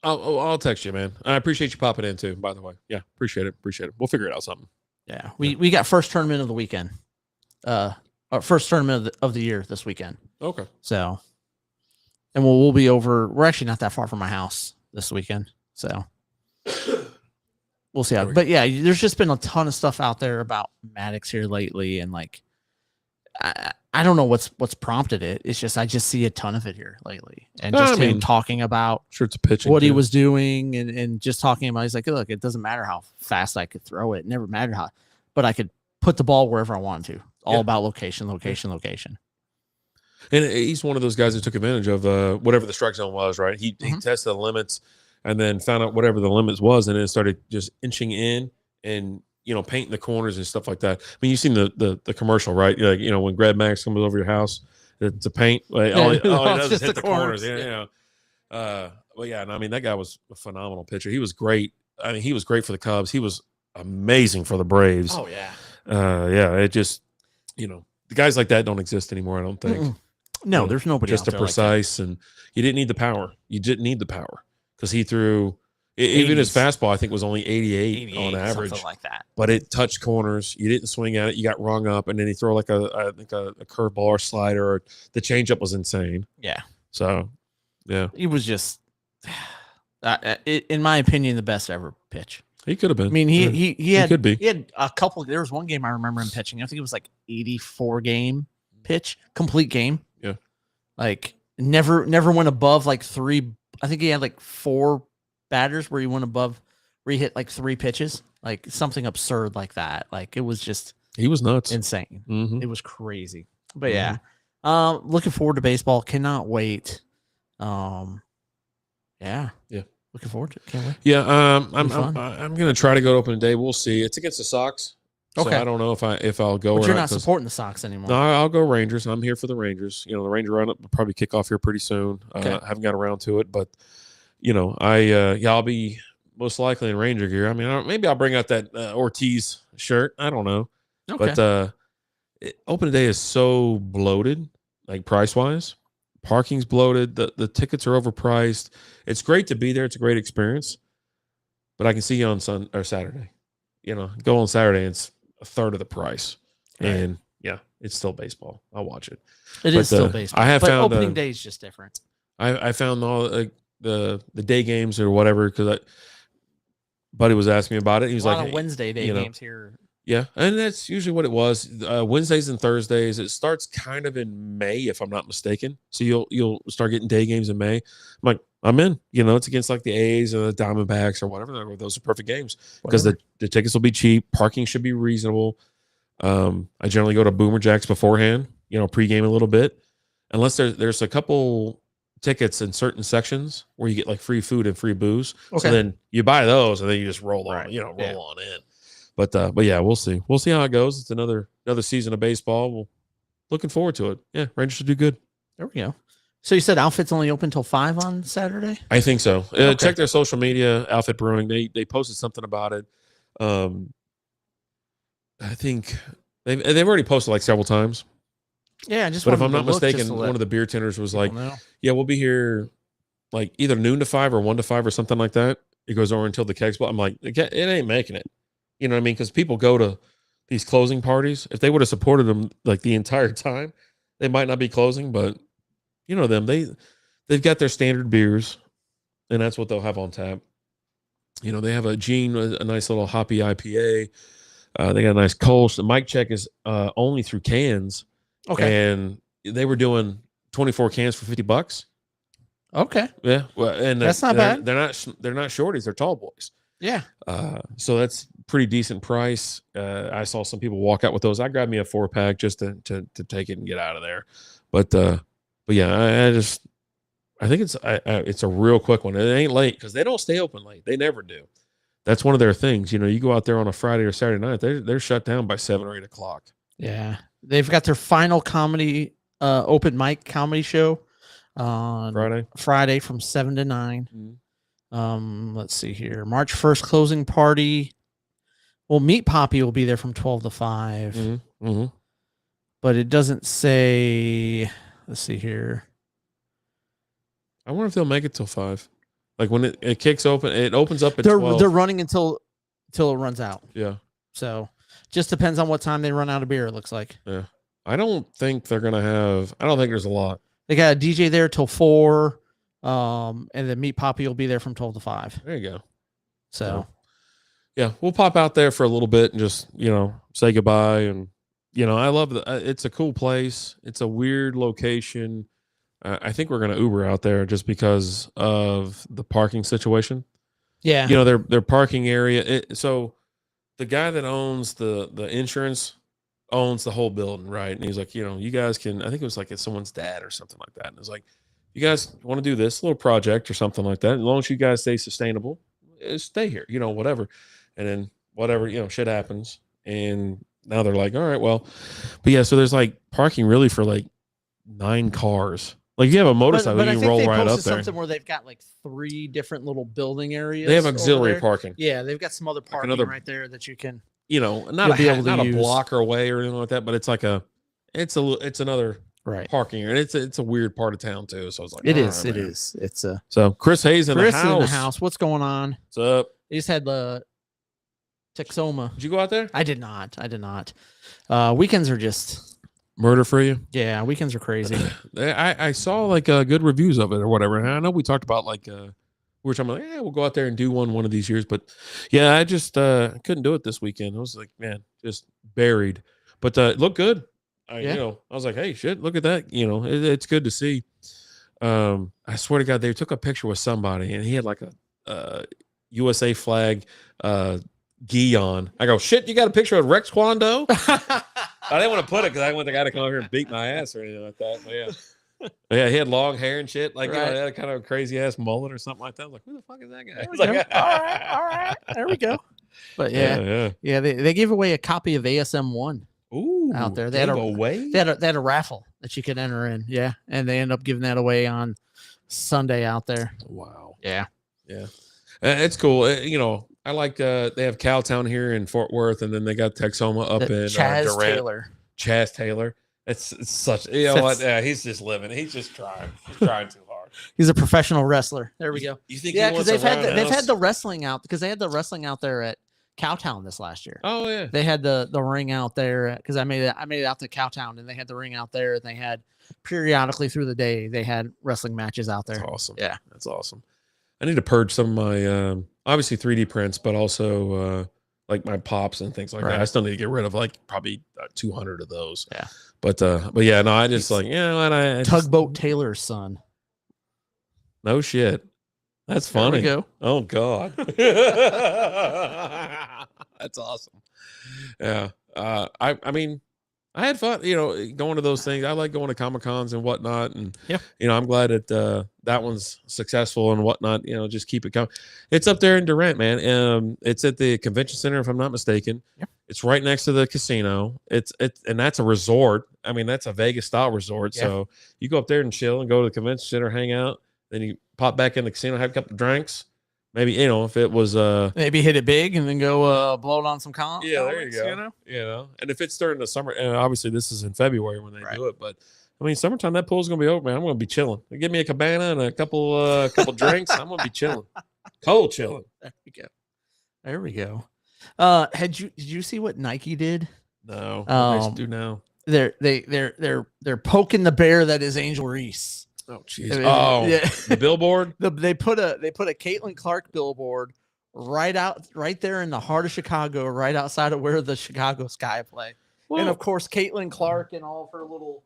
I'll text you, man. I appreciate you popping in too. By the way, yeah, appreciate it. We'll figure it out something. Yeah, we got first tournament of the weekend. First tournament of the year this weekend. Okay. So, and we'll be over. We're actually not that far from my house this weekend, so we'll see how. But yeah, there's just been a ton of stuff out there about Maddux here lately, and like I don't know what's prompted it. It's just I just see a ton of it here lately, and just him talking about it's a pitching what he was doing, and just talking about. He's like, look, it doesn't matter how fast I could throw it. It never mattered how, but I could put the ball wherever I wanted to. All about location. And he's one of those guys that took advantage of whatever the strike zone was. Right, he tested the limits, and then found out whatever the limits was, and then started just inching in and painting the corners and stuff like that. I mean, you've seen the commercial, right? Like, when Greg Max comes over your house to paint, like, all he does is hit the corners. Well, yeah, and I mean, that guy was a phenomenal pitcher. He was great. I mean, he was great for the Cubs. He was amazing for the Braves. Oh yeah. Yeah. It just, the guys like that don't exist anymore. I don't think. No, there's nobody just out a precise, like and you didn't need the power. You didn't need the power because he threw Even his fastball, I think, was only 88 on average, something like that. But it touched corners. You didn't swing at it. You got rung up, and then he throw like I think a curveball or slider. Or the changeup was insane. Yeah. So, yeah, he was just, in my opinion, the best ever pitch. He could have been. I mean, he could be. He had a couple. There was one game I remember him pitching. I think it was like 84 game pitch, complete game. Yeah. Like never went above like 3. I think he had like 4 batters where he went above, where he hit like 3 pitches, like something absurd like that. Like it was just, he was nuts, insane. Mm-hmm. It was crazy. But yeah, looking forward to baseball. Cannot wait. Yeah. Looking forward to it. Can't wait. Yeah. I'm gonna try to go to opening day. We'll see. It's against the Sox. So I don't know if I'll go. But you're not supporting the Sox anymore. No, I'll go Rangers. I'm here for the Rangers. The Ranger Roundup will probably kick off here pretty soon. I haven't got around to it, but I'll be most likely in Ranger gear. I mean, maybe I'll bring out that Ortiz shirt. I don't know. Okay. But opening day is so bloated, like price wise. Parking's bloated. The tickets are overpriced. It's great to be there. It's a great experience. But I can see you on Saturday. Go on Saturday. It's a third of the price, and it's still baseball. I'll watch it. It is still baseball. I have found opening day is just different. I found all the day games or whatever because Buddy was asking me about it. He was like, hey, Wednesday day games here. Yeah, and that's usually what it was. Wednesdays and Thursdays. It starts kind of in May, if I'm not mistaken. So you'll start getting day games in May. I'm like, I'm in. It's against like the A's or the Diamondbacks or whatever. Those are perfect games because the tickets will be cheap. Parking should be reasonable. I generally go to Boomer Jacks beforehand. Pregame a little bit, unless there's a couple tickets in certain sections where you get like free food and free booze. Okay. So then you buy those and then you just roll on. Roll on in. But yeah, we'll see. We'll see how it goes. It's another season of baseball. We're looking forward to it. Yeah, Rangers should do good. There we go. So you said Outfit's only open till 5 on Saturday? I think so. Check their social media, Outfit Brewing. They posted something about it. I think they've already posted like several times. Yeah, just. But if I'm not mistaken, one of the beer tenders was like, "Yeah, we'll be here like either noon to 5 or 1 to 5 or something like that." It goes over until the kegs. But I'm like, it ain't making it. You know what I mean? Because people go to these closing parties. If they would have supported them like the entire time, they might not be closing. But them, they've got their standard beers, and that's what they'll have on tap. They have a Gene, a nice little hoppy IPA. They got a nice Kolsch. The mic check is only through cans. Okay. And they were doing 24 cans for $50. Okay. Yeah. Well, and that's not bad. They're not shorties. They're tall boys. Yeah. So that's pretty decent price. I saw some people walk out with those. I grabbed me a 4-pack just to take it and get out of there. But yeah, I think it's a real quick one. It ain't late because they don't stay open late. They never do. That's one of their things. You go out there on a Friday or Saturday night, they're shut down by 7 or 8 o'clock. Yeah. They've got their final comedy open mic comedy show on Friday from 7 to 9. Mm-hmm. Let's see here. March 1st closing party. Well, Meat Poppy will be there from 12 to 5. Mm-hmm. Mm-hmm. But it doesn't say. Let's see here. I wonder if they'll make it till 5. Like when it kicks open, it opens up at 12. They're running until it runs out. Yeah. So just depends on what time they run out of beer, it looks like. Yeah. I don't think they're going to have. I don't think there's a lot. They got a DJ there till 4. And then Meat Poppy will be there from 12 to 5. There you go. So yeah, we'll pop out there for a little bit and just, say goodbye. And, I love it's a cool place. It's a weird location. I think we're going to Uber out there just because of the parking situation. Yeah. Their parking area. So the guy that owns the insurance owns the whole building, right? And he's like, you guys can, I think it was like it's someone's dad or something like that. And it's like, you guys want to do this little project or something like that. As long as you guys stay sustainable, stay here, whatever. And then whatever, shit happens. And now they're like, all right, well, but yeah, so there's like parking really for like 9 cars. Like you have a motorcycle, you can roll right up there. Something where they've got like 3 different little building areas. They have auxiliary parking. Yeah, they've got some other parking right there that you can, not a blocker away or anything like that, but it's like it's another parking area. And it's a weird part of town too. So I was like, it is. It's a so Chris Hayes in the house. What's going on? What's up? They just had the Texoma. Did you go out there? I did not. Weekends are just murder for you. Yeah, weekends are crazy. I saw like good reviews of it or whatever. And I know we talked about like we were talking about, we'll go out there and do one of these years. But yeah, I just couldn't do it this weekend. I was like, man, just buried. But it looked good. You know, I was like, hey, shit, look at that. You know, it's good to see. I swear to God, they took a picture with somebody and he had like a USA flag gi on. I go, shit, you got a picture of Rex Kwando? I didn't want to put it because I didn't want the guy to come over here and beat my ass or anything like that. But yeah, he had long hair and shit. Like, you know, he had a kind of crazy ass mullet or something like that. I was like, who the fuck is that guy? Like, all right. There we go. But yeah, they gave away a copy of ASM1. Ooh, out there. They had a raffle that you could enter in. Yeah. And they end up giving that away on Sunday out there. Wow. Yeah. It's cool. You know, I like they have Cowtown here in Fort Worth, and then they got Texoma up in Durant. Chaz Taylor. It's such, you know what? Yeah, he's just living. He's just trying. He's trying too hard. He's a professional wrestler. There we go. You think? Yeah, because they've had the wrestling out because they had the wrestling out there at Cowtown this last year. Oh yeah, they had the ring out there because I made it out to Cowtown, and they had the ring out there, and they had periodically through the day they had wrestling matches out there. That's awesome. Yeah, that's awesome. I need to purge some of my obviously 3D prints, but also like my pops and things like that. I still need to get rid of like probably 200 of those. Yeah, but yeah, no, I just like I Tugboat Taylor's son. No shit. That's funny. There we go. Oh God. That's awesome. Yeah. I mean, I had fun, you know, going to those things. I like going to Comic-Cons and whatnot. And you know, I'm glad that that one's successful and whatnot. You know, just keep it coming. It's up there in Durant, man. It's at the convention center, if I'm not mistaken. Yeah. It's right next to the casino. And that's a resort. I mean, that's a Vegas style resort. Yeah. So you go up there and chill and go to the convention center, hang out. Then you pop back in the casino, have a couple of drinks. Maybe, you know, if it was maybe hit it big and then go blow it on some comp. Yeah, there you go. You know, and if it's during the summer, and obviously this is in February when they do it, but I mean, summertime, that pool's gonna be open, man. I'm gonna be chilling. Give me a cabana and a couple drinks. I'm gonna be chilling. Cold chilling. There we go. Did you see what Nike did? No. What do now? They're poking the bear that is Angel Reese. Oh jeez. Oh, yeah. The billboard. They put a Caitlin Clark billboard right there in the heart of Chicago, right outside of where the Chicago Sky play. Well, and of course, Caitlin Clark and all of her little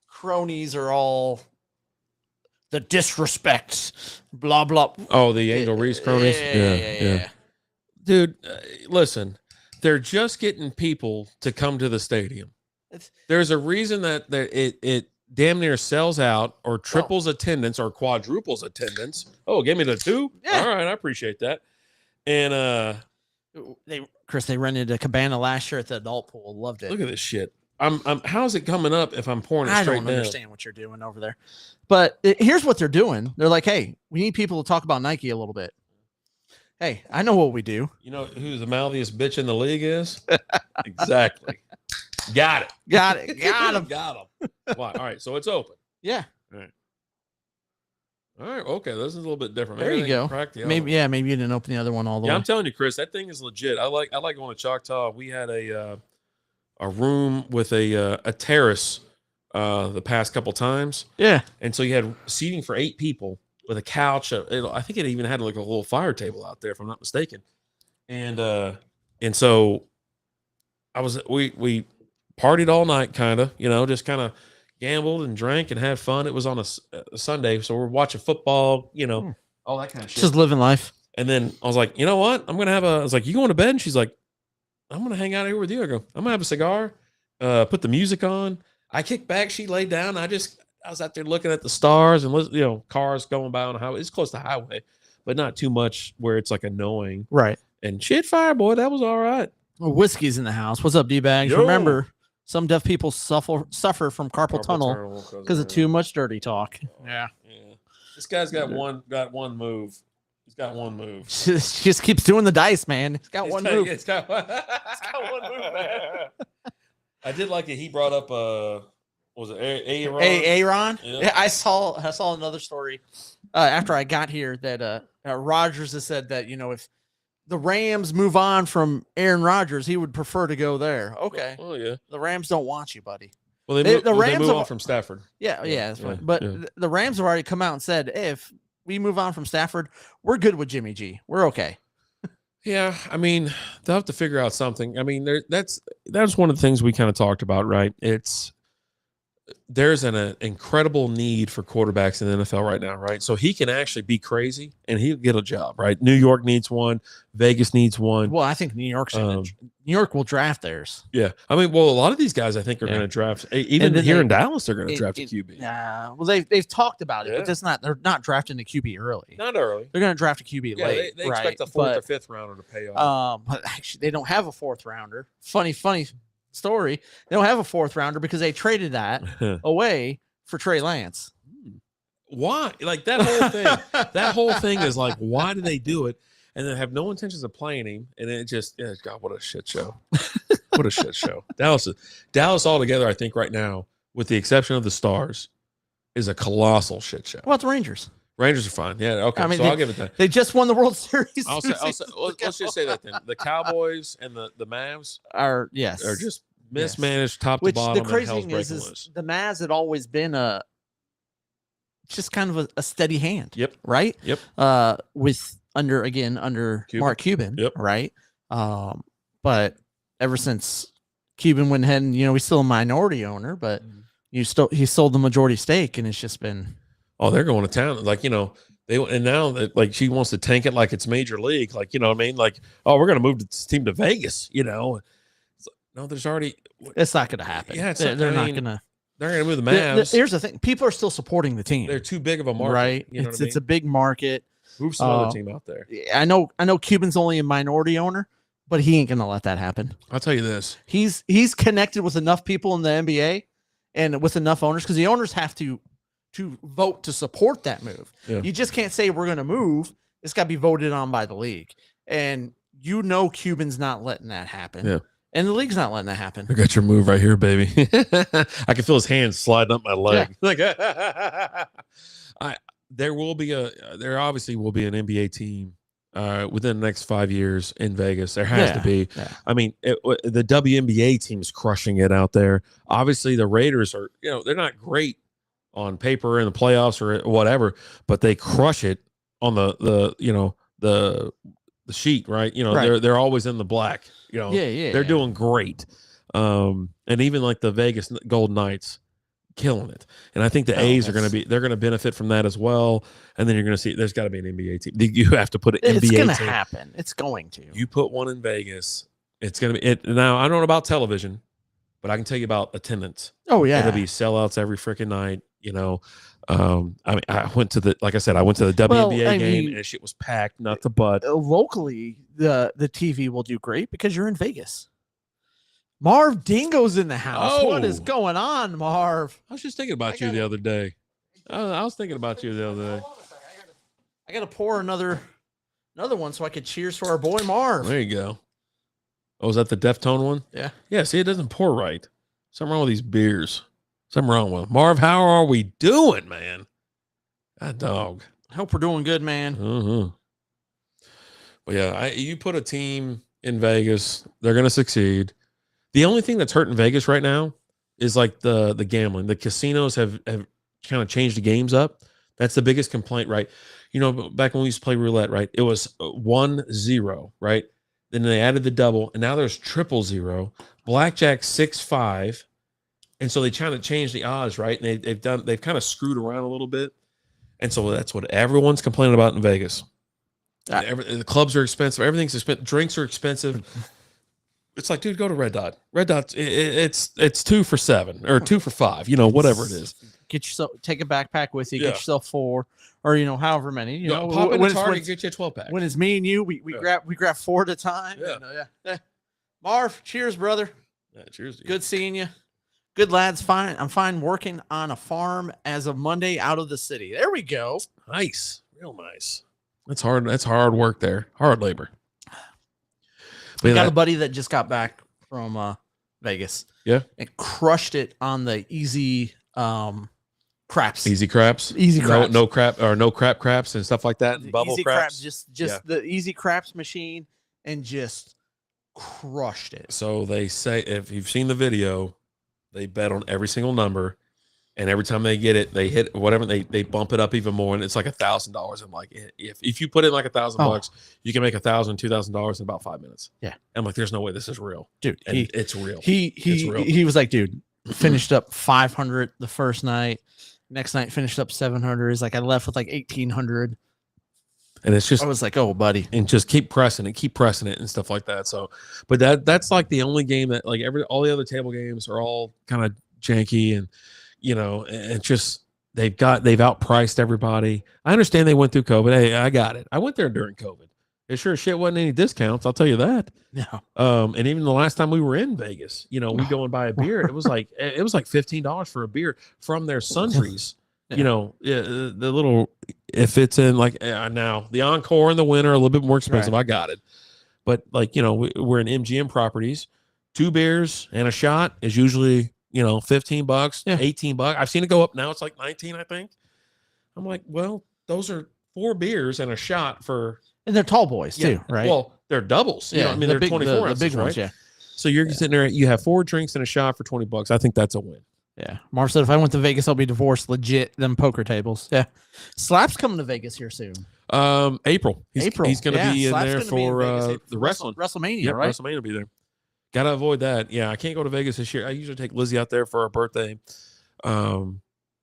cronies are all the disrespects. Blah blah. Oh, the Angel Reese cronies. Yeah. Dude, listen, they're just getting people to come to the stadium. There's a reason that it damn near sells out or triples attendance or quadruples attendance. Oh, give me the 2? Yeah. All right, I appreciate that. And they rented a cabana last year at the adult pool. Loved it. Look at this shit. How's it coming up if I'm pouring it straight down? I don't understand what you're doing over there. But here's what they're doing. They're like, hey, we need people to talk about Nike a little bit. Hey, I know what we do. You know who the mouthiest bitch in the league is? Exactly. Got it. Got him. Got him. Why? All right. So it's open. Yeah. All right. Okay. This is a little bit different. Maybe there you go. Maybe you didn't open the other one all the way. I'm telling you, Chris, that thing is legit. I like going to Choctaw. We had a room with a terrace the past couple times. Yeah. And so you had seating for 8 people with a couch. I think it even had like a little fire table out there, if I'm not mistaken. And so we partied all night, kind of, you know, just kind of gambled and drank and had fun. It was on a Sunday, so we're watching football, you know, all that kind of shit. Just living life. And then I was like, you know what? I'm gonna I was like, you going to bed? And she's like, I'm gonna hang out here with you. I go, I'm gonna have a cigar, put the music on. I kicked back, she laid down. I was out there looking at the stars and, you know, cars going by on the highway. It's close to the highway, but not too much where it's like annoying. Right. And shit fire, boy, that was all right. Well, whiskey's in the house. What's up, D-bags? Remember, some deaf people suffer from carpal tunnel because of too much dirty talk. Yeah. This guy's got one move. He's got one move. Just keeps doing the dice, man. He's got one move. It's got one move, man. I did like it. He brought up Was it Aaron? Aaron? Yeah, I saw another story after I got here that Rodgers has said that, if the Rams move on from Aaron Rodgers, he would prefer to go there. Okay. Oh yeah. The Rams don't want you, buddy. Well, they move on from Stafford. Yeah, that's fine. But the Rams have already come out and said, hey, if we move on from Stafford, we're good with Jimmy G. We're okay. Yeah, I mean, they'll have to figure out something. I mean, that's one of the things we kind of talked about, right? There's an incredible need for quarterbacks in the NFL right now, right? So he can actually be crazy and he'll get a job, right? New York needs one. Vegas needs one. Well, I think New York will draft theirs. Yeah. I mean, a lot of these guys I think are going to draft. Even here in Dallas, they're going to draft a QB. Yeah. Well, they've talked about it, but they're not drafting a QB early. Not early. They're going to draft a QB late. They expect a fourth or fifth rounder to pay off. But actually, they don't have a fourth rounder. Funny story. They don't have a fourth rounder because they traded that away for Trey Lance. Why? Like that whole thing is like, why do they do it? And then have no intentions of playing him. And it just, God, what a shit show. What a shit show. Dallas altogether, I think right now, with the exception of the Stars, is a colossal shit show. What about the Rangers? Rangers are fine. Yeah, okay. I mean, I'll give it that. They just won the World Series. Let's just say that then. The Cowboys and the Mavs are just mismanaged top to bottom. The crazy thing is the Mavs had always been just kind of a steady hand. Yep. Right? Yep. Under Cuban. Mark Cuban. Yep. Right. But ever since Cuban went ahead and, he's still a minority owner, but he sold the majority stake, and it's just been. Oh, they're going to town. Like, and now that like she wants to tank it like it's major league. Like, you know what I mean? Like, oh, we're going to move this team to Vegas, No, there's already. It's not going to happen. Yeah, they're not going to. They're going to move the Mavs. Here's the thing. People are still supporting the team. They're too big of a market. Right. It's a big market. Move some other team out there. I know Cuban's only a minority owner, but he ain't going to let that happen. I'll tell you this. He's connected with enough people in the NBA and with enough owners, because the owners have to vote to support that move. Yeah. You just can't say we're going to move. It's got to be voted on by the league. And Cuban's not letting that happen. Yeah. And the league's not letting that happen. I got your move right here, baby. I can feel his hands sliding up my leg. Yeah. Like, there obviously will be an NBA team within the next 5 years in Vegas. There has to be. Yeah. I mean, the WNBA team is crushing it out there. Obviously, the Raiders are, they're not great on paper in the playoffs or whatever, but they crush it on the sheet, right? Right. They're always in the black. They're doing great. And even like the Vegas Golden Knights, killing it. And I think the A's they're going to benefit from that as well. And then you're going to see there's got to be an NBA team. You have to put an NBA team. It's going to happen. It's going to. You put one in Vegas, it's going to be it. Now, I don't know about television, but I can tell you about attendance. Oh yeah. It'll be sellouts every freaking night. I mean, I went to the WNBA game and shit was packed, not the butt. Locally, the TV will do great because you're in Vegas. Marv Dingo's in the house. Oh. What is going on, Marv? I was just thinking about you the other day. I was thinking about you the other day. I got to pour another one so I could cheers for our boy Marv. There you go. Oh, is that the Deftone one? Yeah. Yeah, see, it doesn't pour right. Something wrong with these beers. Something wrong with them. Marv, how are we doing, man? God dog. I hope we're doing good, man. Mm-hmm. But yeah, you put a team in Vegas, they're going to succeed. The only thing that's hurting Vegas right now is like the gambling. The casinos have kind of changed the games up. That's the biggest complaint, right? Back when we used to play roulette, right? It was 1-0, right? Then they added the double, and now there's 0-0. Blackjack 6-5. And so they try to change the odds, right? And they've kind of screwed around a little bit. And so that's what everyone's complaining about in Vegas. The clubs are expensive. Everything's expensive. Drinks are expensive. It's like, dude, go to Red Dot. Red Dot, it's 2 for $7 or 2 for $5, whatever it is. Take a backpack with you. Yeah. Get yourself 4 or however many. Pop in the Target, get you a 12-pack. When it's me and you, we grab 4 at a time. Yeah. And, Marv, cheers, brother. Yeah, cheers. Good seeing you. Good lads. Fine. I'm fine working on a farm as of Monday out of the city. There we go. Nice. Real nice. That's hard. That's hard work there. Hard labor. I got a buddy that just got back from Vegas. Yeah. And crushed it on the easy craps. Easy craps. Easy craps. No crap or no craps and stuff like that. And bubble easy craps. Just the easy craps machine, and just crushed it. So they say, if you've seen the video, they bet on every single number, and every time they get it, they hit whatever, they bump it up even more, and it's like $1,000. I'm like, if you put in like $1,000, you can make $1,000, $2,000 in about 5 minutes. Yeah. I'm like, there's no way this is real, dude. And it's real. It's real. He was like, dude, finished up 500 the first night. Next night finished up 700. He's like, I left with like 1,800. And it's just, I was like, oh, buddy, and just keep pressing it and stuff like that. So, but that's like the only game that, like, all the other table games are all kind of janky, and and just they've outpriced everybody. I understand they went through COVID. Hey, I got it. I went there during COVID. It sure as shit wasn't any discounts. I'll tell you that. No. And even the last time we were in Vegas, we go and buy a beer. It was like $15 for a beer from their sundries. Yeah. The little, if it's in like now the Encore and the Winter are a little bit more expensive. Right. I got it. But like, we're in MGM properties, 2 beers and a shot is usually, $15, $18. I've seen it go up now. It's like 19, I think. I'm like, well, those are 4 beers and a shot for, and they're tall boys too, right? Well, they're doubles. Yeah. They're 24 ounces, the big right? ones, yeah. So you're sitting there, you have 4 drinks and a shot for $20. I think that's a win. Yeah. Marv said, if I went to Vegas, I'll be divorced. Legit, them poker tables. Yeah. Slap's coming to Vegas here soon. April. He's going to be in Slap's there for the wrestling. WrestleMania, right? WrestleMania will be there. Got to avoid that. Yeah, I can't go to Vegas this year. I usually take Lizzie out there for her birthday.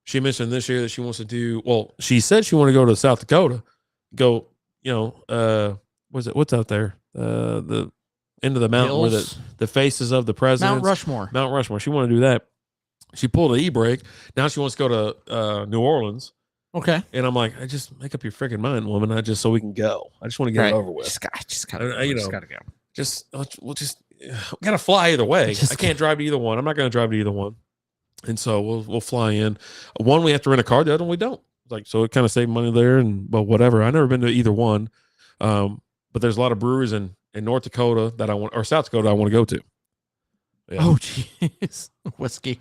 She mentioned this year that she wants to do, well, she said she wanted to go to South Dakota. Go, what's out there? The end of the mountain where the faces of the presidents. Mount Rushmore. She wanted to do that. She pulled an e-brake. Now she wants to go to New Orleans. Okay. And I'm like, I just make up your freaking mind, woman. So we can go. I just want to get it over with. Just gotta go. We'll gotta fly either way. I can't drive to either one. I'm not gonna drive to either one. And so we'll fly in. One we have to rent a car. The other one we don't. Like, so it kind of saved money there. And but whatever. I've never been to either one. But there's a lot of breweries in North Dakota that I want, or South Dakota I want to go to. Yeah. Oh, jeez. Whiskey.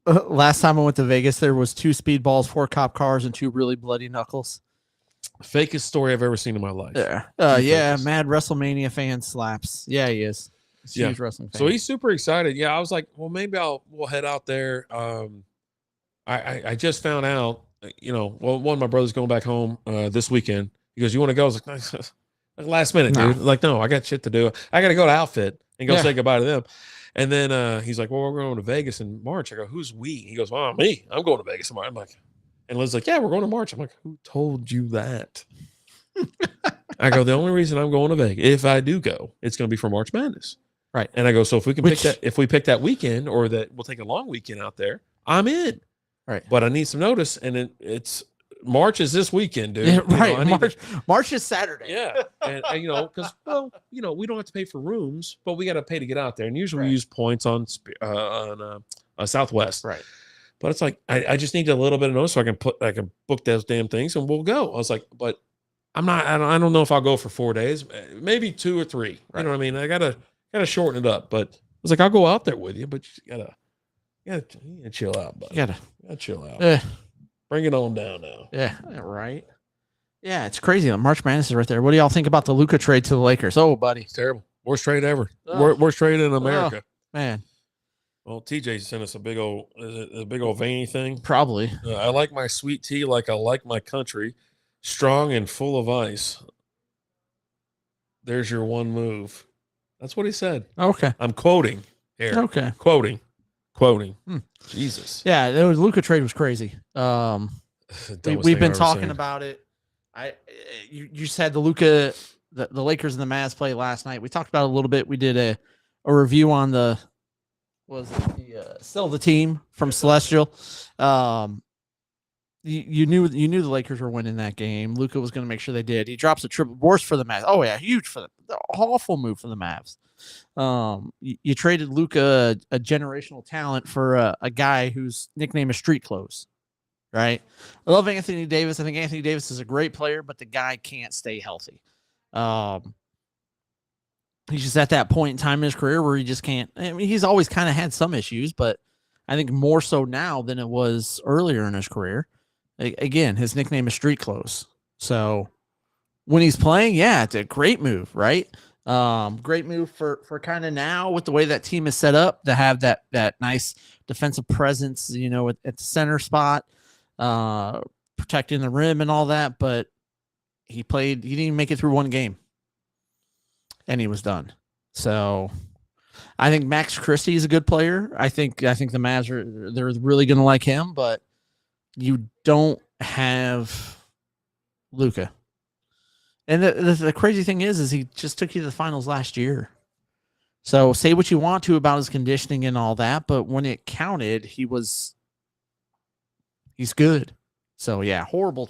Last time I went to Vegas, there was 2 speedballs, 4 cop cars, and 2 really bloody knuckles. Fakest story I've ever seen in my life. Yeah. Mad WrestleMania fan Slaps. Yeah, he is. Huge wrestling fan. So he's super excited. Yeah, I was like, well, maybe we'll head out there. I just found out, one of my brothers going back home this weekend. He goes, you want to go? I was like, last minute, dude. Like, no, I got shit to do. I got to go to Outfit and go say goodbye to them. And then he's like, well, we're going to Vegas in March. I go, who's we? He goes, well, me. I'm going to Vegas in March. I'm like, and Liz's like, yeah, we're going to March. I'm like, who told you that? I go, the only reason I'm going to Vegas, if I do go, it's going to be for March Madness. Right. And I go, so if we can pick that weekend, or that we'll take a long weekend out there, I'm in. Right. But I need some notice. And it's March is this weekend, dude. Yeah, right. March is Saturday. Yeah. And because, we don't have to pay for rooms, but we got to pay to get out there. And usually we use points on Southwest. Right. But it's like, I just need a little bit of notice so I can book those damn things and we'll go. I was like, but I don't know if I'll go for 4 days, maybe 2 or 3. Right. You know what I mean? I gotta shorten it up. But I was like, I'll go out there with you, but you gotta chill out, buddy. You gotta chill out. Bring it on down now. Yeah, right. Yeah, it's crazy. March Madness is right there. What do y'all think about the Luka trade to the Lakers? Oh, buddy, it's terrible. Worst trade ever. Worst trade in America. Man. Well, TJ sent us a big old veiny thing. Probably. I like my sweet tea like I like my country, strong and full of ice. There's your one move. That's what he said. Okay. I'm quoting here. Okay. Quoting. Jesus. Yeah, the Luka trade was crazy. We've been talking about it. You just had the Luka, the Lakers and the Mavs play last night. We talked about it a little bit. We did a review on Sell the Team from Celestial. You knew the Lakers were winning that game. Luka was going to make sure they did. He drops a triple. Worse for the Mavs. Oh yeah, huge for the awful move for the Mavs. You traded Luka, a generational talent, for a guy whose nickname is Street Clothes. Right. I love Anthony Davis. I think Anthony Davis is a great player, but the guy can't stay healthy. he's just at that point in time in his career where he just can't. I mean, he's always kind of had some issues, but I think more so now than it was earlier in his career. Again, his nickname is Street Clothes. So when he's playing, yeah, it's a great move, right? Great move for kind of now with the way that team is set up to have that nice defensive presence, you know, at the center spot, protecting the rim and all that. But he didn't even make it through one game, and he was done. So I think Max Christie is a good player. I think the Mavs they're really going to like him, but you don't have Luka. And the crazy thing is he just took you to the finals last year. So say what you want to about his conditioning and all that, but when it counted, he's good. So yeah, horrible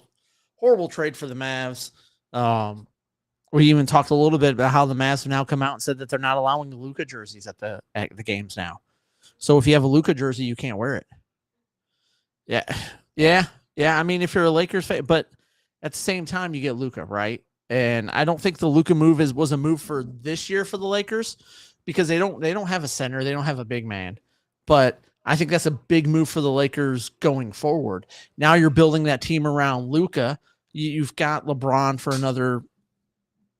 trade for the Mavs. We even talked a little bit about how the Mavs have now come out and said that they're not allowing the Luka jerseys at the games now. So if you have a Luka jersey, you can't wear it. Yeah. I mean, if you're a Lakers fan, but at the same time, you get Luka, right? And I don't think the Luka move was a move for this year for the Lakers because they don't have a center, they don't have a big man. But I think that's a big move for the Lakers going forward. Now you're building that team around Luka. You've got LeBron for another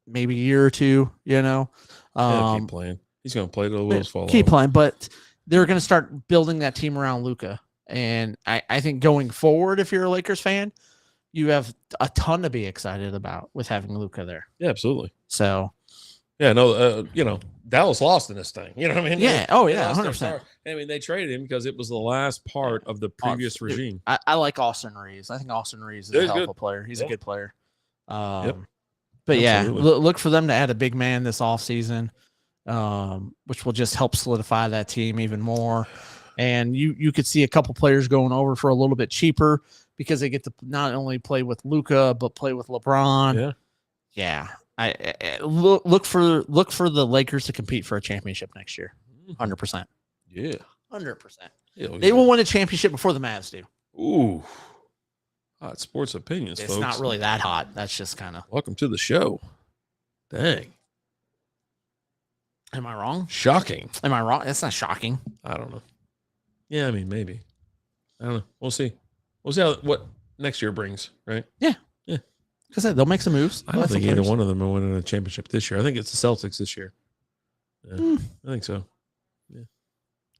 maybe year or two, you know. Keep playing. He's going to play till the wheels fall off. Keep playing, but they're going to start building that team around Luka. And I think going forward, if you're a Lakers fan, you have a ton to be excited about with having Luka there. Yeah, absolutely. So, yeah, no, you know, Dallas lost in this thing. You know what I mean? Yeah. Oh, yeah. 100%. I mean, they traded him because it was the last part of the previous regime. I like Austin Reeves. I think Austin Reeves is a hell of a player. He's a good player. But yeah, look for them to add a big man this offseason, which will just help solidify that team even more. And you could see a couple players going over for a little bit cheaper because they get to not only play with Luka but play with LeBron. Yeah. I look for the Lakers to compete for a championship next year. 100%. Yeah. 100%. They will win a championship before the Mavs do. Ooh. Hot sports opinions, it's folks. It's not really that hot. That's just kind of. Welcome to the show. Dang. Am I wrong? Shocking. Am I wrong? That's not shocking. I don't know. Yeah, I mean, maybe. I don't know. We'll see. We'll see what next year brings, right? Yeah. Because they'll make some moves. I don't think either one of them are winning a championship this year. I think it's the Celtics this year. Yeah, I think so. Yeah.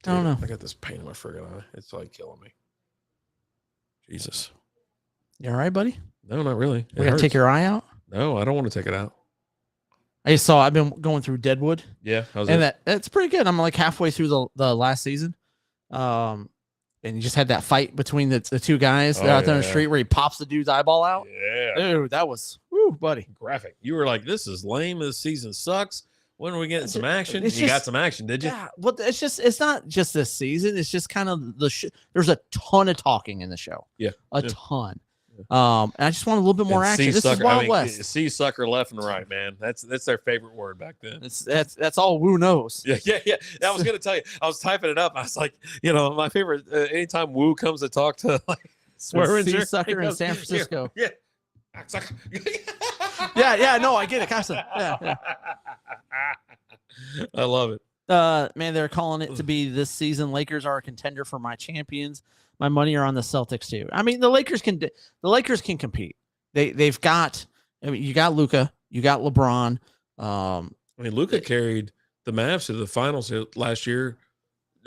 I don't know. I got this pain in my friggin' eye. It's like killing me. Jesus. You all right, buddy? No, not really. We got to take your eye out? No, I don't want to take it out. I've been going through Deadwood. Yeah. That's pretty good. I'm like halfway through the last season. And you just had that fight between the two guys out there on the street where he pops the dude's eyeball out. Yeah. Dude, that was, woo, buddy. Graphic. You were like, this is lame. This season sucks. When are we getting some action? You got some action, did you? Yeah. Well, it's not just this season. It's just kind of there's a ton of talking in the show. Yeah. A ton. And I just want a little bit more action. This is Wild West. See sucker left and right, man. That's their favorite word back then. That's all Woo knows. Yeah. I was gonna tell you. I was typing it up. I was like, my favorite. Anytime Woo comes to talk to like swearing sea sucker in San Francisco. Yeah. yeah. No, I get it. Constantly. Yeah. I love it. Man, they're calling it to be this season. Lakers are a contender for my champions. My money are on the Celtics too. I mean, the Lakers can compete. They've got. I mean, you got Luka, you got LeBron. I mean, Luka carried the Mavs to the finals last year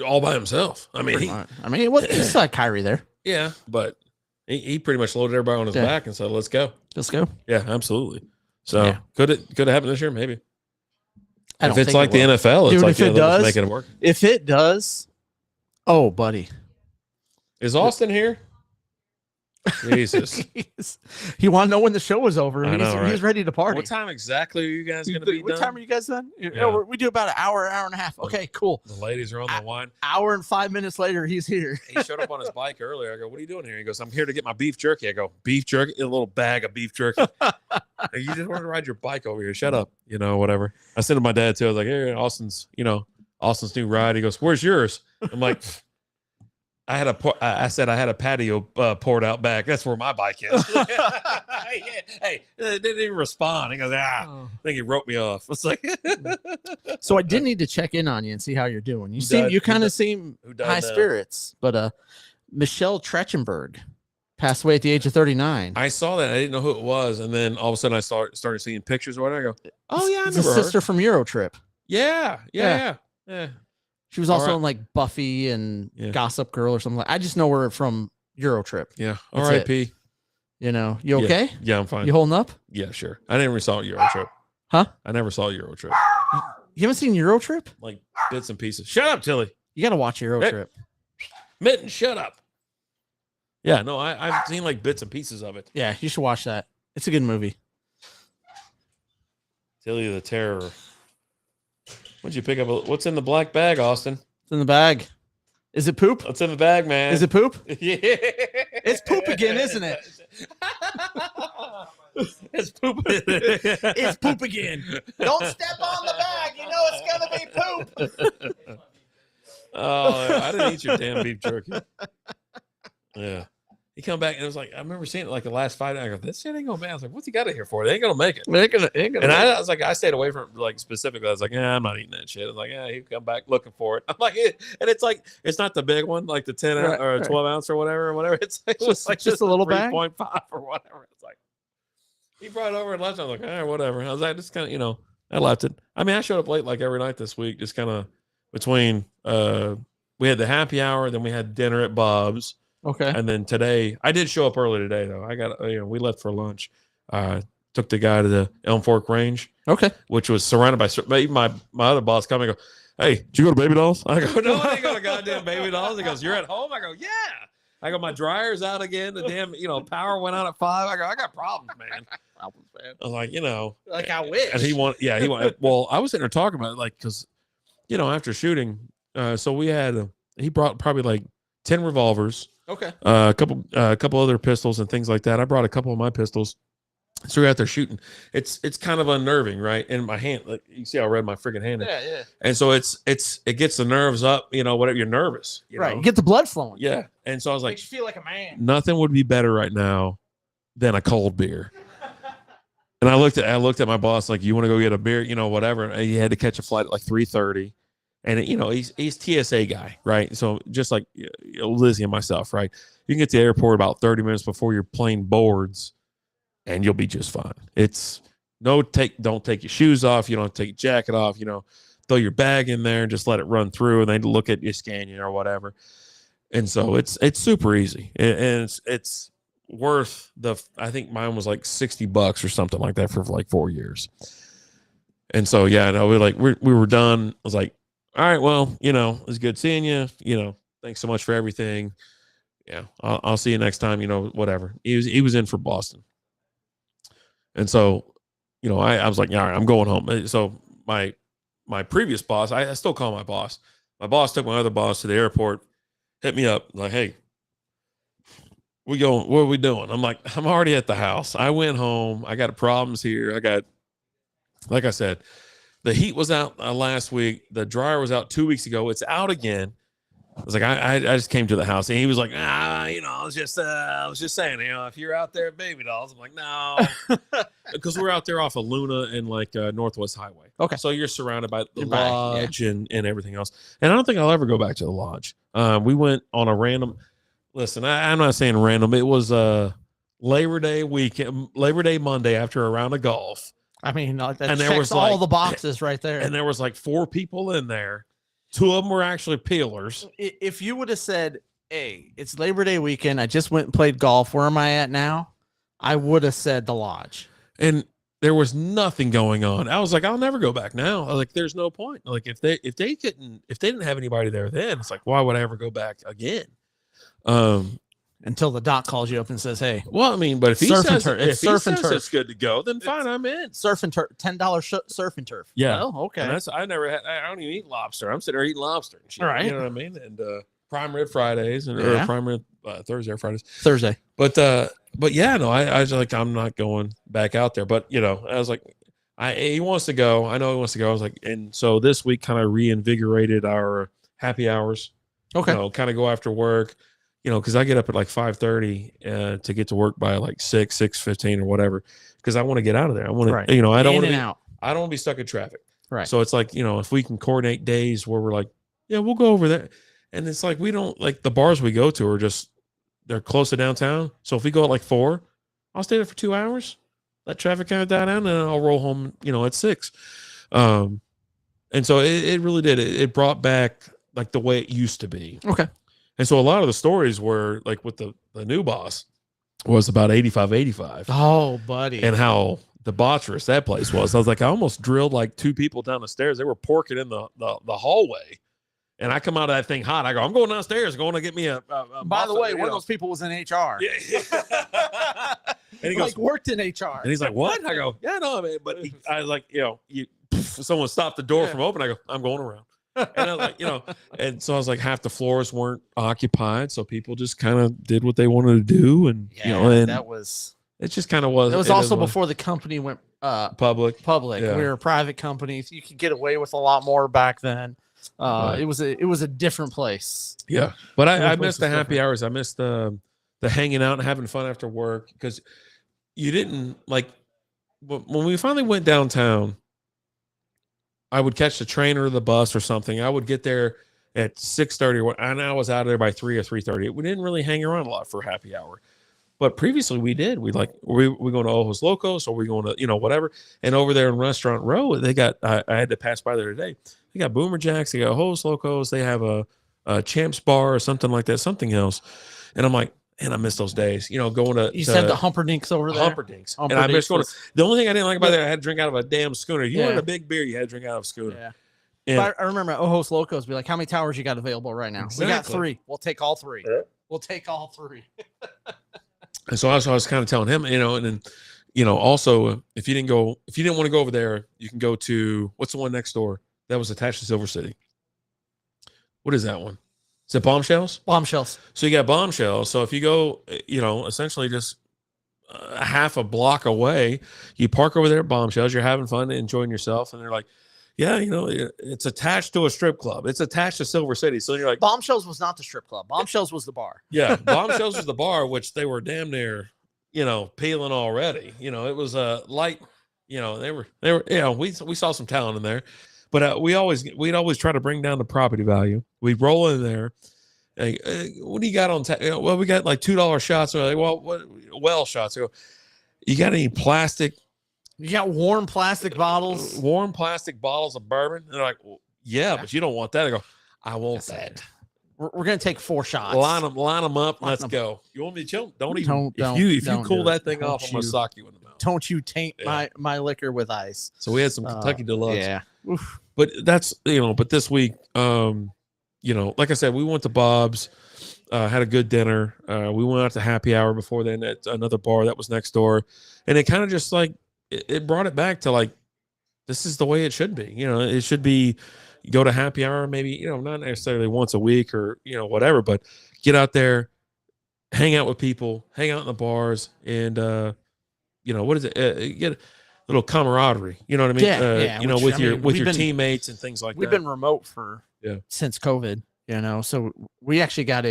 all by himself. I mean, he's like Kyrie there. Yeah, but he pretty much loaded everybody on his back and said, "Let's go, let's go." Yeah, absolutely. So could it happen this year? Maybe. If it's like the NFL, it's like if it does, making it work. If it does, oh, buddy. Is Austin here? Jesus. He wanted to know when the show was over. He's ready to party. What time exactly are you guys going to be done? What time are you guys done? We do about an hour and a half. Okay, cool. The ladies are on the wine. Hour and 5 minutes later, he's here. He showed up on his bike earlier. I go, what are you doing here? He goes, I'm here to get my beef jerky. I go, beef jerky? A little bag of beef jerky. You just wanted to ride your bike over here. Shut up. Whatever. I said to my dad, too. I was like, hey, Austin's new ride. He goes, where's yours? I'm like, I said I had a patio poured out back. That's where my bike is. Hey, they didn't even respond. He goes, I think he wrote me off. It's like, so I did need to check in on you and see how you're doing. You kind of seem high spirits, but Michelle Tretchenberg passed away at the age of 39. I saw that. I didn't know who it was, and then all of a sudden I started seeing pictures or whatever. I go, oh yeah, I it's a sister from Eurotrip. Yeah. She was also in like Buffy and Gossip Girl or something. I just know her from Eurotrip. Yeah. R.I.P. You know, you okay? Yeah, I'm fine. You holding up? Yeah, sure. I never saw Eurotrip. Huh? I never saw Eurotrip. You haven't seen Eurotrip? Like bits and pieces. Shut up, Tilly. You got to watch Eurotrip. Hey, Mitten, shut up. Yeah, no, I've seen like bits and pieces of it. Yeah, you should watch that. It's a good movie. Tilly the Terror. What'd you pick up? What's in the black bag, Austin? It's in the bag. Is it poop? What's in the bag, man? Is it poop? Yeah. It's poop again, isn't it? It's poop. It's poop again. Don't step on the bag. You know it's going to be poop. Oh, I didn't eat your damn beef jerky. Yeah. He come back and it was like, I remember seeing it like the last 5 days. I go, this shit ain't gonna be. I was like, what's he got it here for? They ain't gonna make it. And I was like, I stayed away from like specifically. I was like, yeah, I'm not eating that shit. I was like, yeah, he'd come back looking for it. I'm like, and it's like, it's not the big one, like the 10 ounce or 12 ounce or whatever. It's like, just a little bag, 3.5 or whatever. It's like he brought it over and left. I was like, all right, whatever. I was like, just kind of, I left it. I mean, I showed up late like every night this week, just kind of between. We had the happy hour, then we had dinner at Bob's. Okay. And then today, I did show up early today, though. I got, we left for lunch. Took the guy to the Elm Fork Range. Okay. Which was surrounded by, even my other boss come and go, hey, did you go to Baby Dolls? I go, no, I ain't go to goddamn Baby Dolls. He goes, you're at home? I go, yeah. I go, my dryer's out again. The damn, power went out at 5. I go, I got problems, man. I was like, Like I wish. And he wanted, well, I was sitting there talking about it, like, because, after shooting, so we had, he brought probably like 10 revolvers. Okay. A couple other pistols and things like that. I brought a couple of my pistols. So we're out there shooting. It's kind of unnerving, right? In my hand, like you see how red my freaking hand is. Yeah. And so it gets the nerves up, whatever, you're nervous. Right. Get the blood flowing. Yeah. And so I was like, makes you feel like a man. Nothing would be better right now than a cold beer. And I looked at my boss, like, you want to go get a beer, whatever. And he had to catch a flight at like 3:30. And, he's TSA guy, right? So just like Lizzie and myself, right? You can get to the airport about 30 minutes before your plane boards and you'll be just fine. It's don't take your shoes off. You don't take your jacket off, throw your bag in there and just let it run through and they look at you, scan you or whatever. And so it's super easy. And it's worth I think mine was like $60 or something like that for like 4 years. And so, yeah, no, we were done. I was like, all right, well, it was good seeing you. Thanks so much for everything. Yeah, I'll see you next time. Whatever. He was in for Boston, and so, I was like, all right, I'm going home. So my previous boss, I still call my boss. My boss took my other boss to the airport, hit me up like, hey, we going? What are we doing? I'm like, I'm already at the house. I went home. I got problems here. Like I said. The heat was out last week. The dryer was out 2 weeks ago. It's out again. I was like, I just came to the house, and he was like, I was just saying, if you're out there at Baby Dolls, I'm like, no, because we're out there off of Luna and like Northwest Highway. Okay, so you're surrounded by the lodge and everything else. And I don't think I'll ever go back to the lodge. We went on a random. Listen, I'm not saying random. It was Labor Day weekend, Labor Day Monday after a round of golf. I mean, that and there was all the boxes right there. And there was like 4 people in there. 2 of them were actually peelers. If you would have said, hey, it's Labor Day weekend, I just went and played golf, where am I at now? I would have said the lodge. And there was nothing going on. I was like, I'll never go back now. I was like, there's no point. Like if they didn't have anybody there then, it's like, why would I ever go back again? Until the doc calls you up and says, hey. Well, I mean, but if he says it's good to go, then fine, I'm in. Surf and turf, $10 surf and turf. Yeah. Well, okay. And I don't even eat lobster. I'm sitting there eating lobster and shit. All right. You know what I mean? And prime rib Fridays or prime rib Thursday or Fridays. Thursday. But yeah, no, I was like, I'm not going back out there. But I was like, he wants to go. I know he wants to go. I was like, and so this week kind of reinvigorated our happy hours. Okay. You know, kind of go after work, you know, because I get up at like 5:30 to get to work by like 6:15 or whatever, because I want to get out of there. I want to, you know, I don't want to be stuck in traffic. Right. So it's like, you know, if we can coordinate days where we're like, yeah, we'll go over there. And it's like, we don't like the bars we go to are just, they're close to downtown. So if we go at like 4, I'll stay there for 2 hours, let traffic kind of die down, and then I'll roll home, you know, at 6. And so it really did. It brought back like the way it used to be. Okay. And so a lot of the stories were like with the new boss was about 85. Oh, buddy. And how debaucherous that place was. I was like, I almost drilled like 2 people down the stairs. They were porking in the hallway. And I come out of that thing hot. I go, I'm going downstairs, going to get me a By the way, one of those people was in HR. Yeah. And he goes, worked in HR. And he's like, what? I go, yeah, no, man. But I was like, you know, someone stopped the door from open. I go, I'm going around. And I was like, you know, and so I was like, half the floors weren't occupied. So people just kind of did what they wanted to do. And, you know, and that was, it just kind of was. It was also before the company went public. Yeah. We were a private company. So you could get away with a lot more back then. It was a different place. Yeah. But I missed the happy hours. I missed the hanging out and having fun after work, because you didn't like when we finally went downtown, I would catch the train or the bus or something. I would get there at 6:30 and I was out of there by 3 or 3:30. We didn't really hang around a lot for happy hour. But previously we did. We going to Ojos Locos, or we going to, you know, whatever. And over there in Restaurant Row, they got, I had to pass by there today. They got Boomer Jacks, they got Ojos Locos, they have a Champs Bar or something like that, something else. And I'm like, man, I miss those days. You know, going to. You said the Humperdinks over there? Humperdinks. And I miss going to. The only thing I didn't like about there, I had to drink out of a damn schooner. If you wanted a big beer, you had to drink out of a schooner. Yeah. And I remember at Ojos Locos be like, how many towers you got available right now? Exactly. We got 3. We'll take all 3. Yeah. We'll take all 3. And so I was kind of telling him, you know, and then, you know, also if you didn't want to go over there, you can go to, what's the one next door that was attached to Silver City? What is that one? Is it Bombshells? Bombshells. So you got Bombshells. So if you go, you know, essentially just a half a block away, you park over there at Bombshells, you're having fun, enjoying yourself. And they're like, yeah, you know, it's attached to a strip club. It's attached to Silver City. So you're like, Bombshells was not the strip club. Bombshells was the bar. Yeah, Bombshells was the bar, which they were damn near, you know, peeling already. You know, it was a light. You know, they were. You know, we saw some talent in there, but we'd always try to bring down the property value. We'd roll in there. Hey, what do you got on tap? Well, we got like $2 shots. We're like, well, shots. I go, you got any plastic? You got warm plastic bottles? Warm plastic bottles of bourbon? And they're like, well, yeah, but you don't want that. I go, I want that. We're going to take 4 shots. Line them up. Let's go. You want me to chill? If you cool that thing off, I'm going to sock you in the mouth. Don't you taint my liquor with ice. So we had some Kentucky Deluxe. Yeah. Oof. But that's, you know, but this week, you know, like I said, we went to Bob's, had a good dinner. We went out to happy hour before then at another bar that was next door. And it kind of just like, it brought it back to like, this is the way it should be. You know, it should be, you go to happy hour, maybe, you know, not necessarily once a week or, you know, whatever, but get out there, hang out with people, hang out in the bars, and, you know, what is it? Get a little camaraderie, you know what I mean? Yeah. You know, with your teammates and things like that. We've been remote since COVID, you know, so we actually got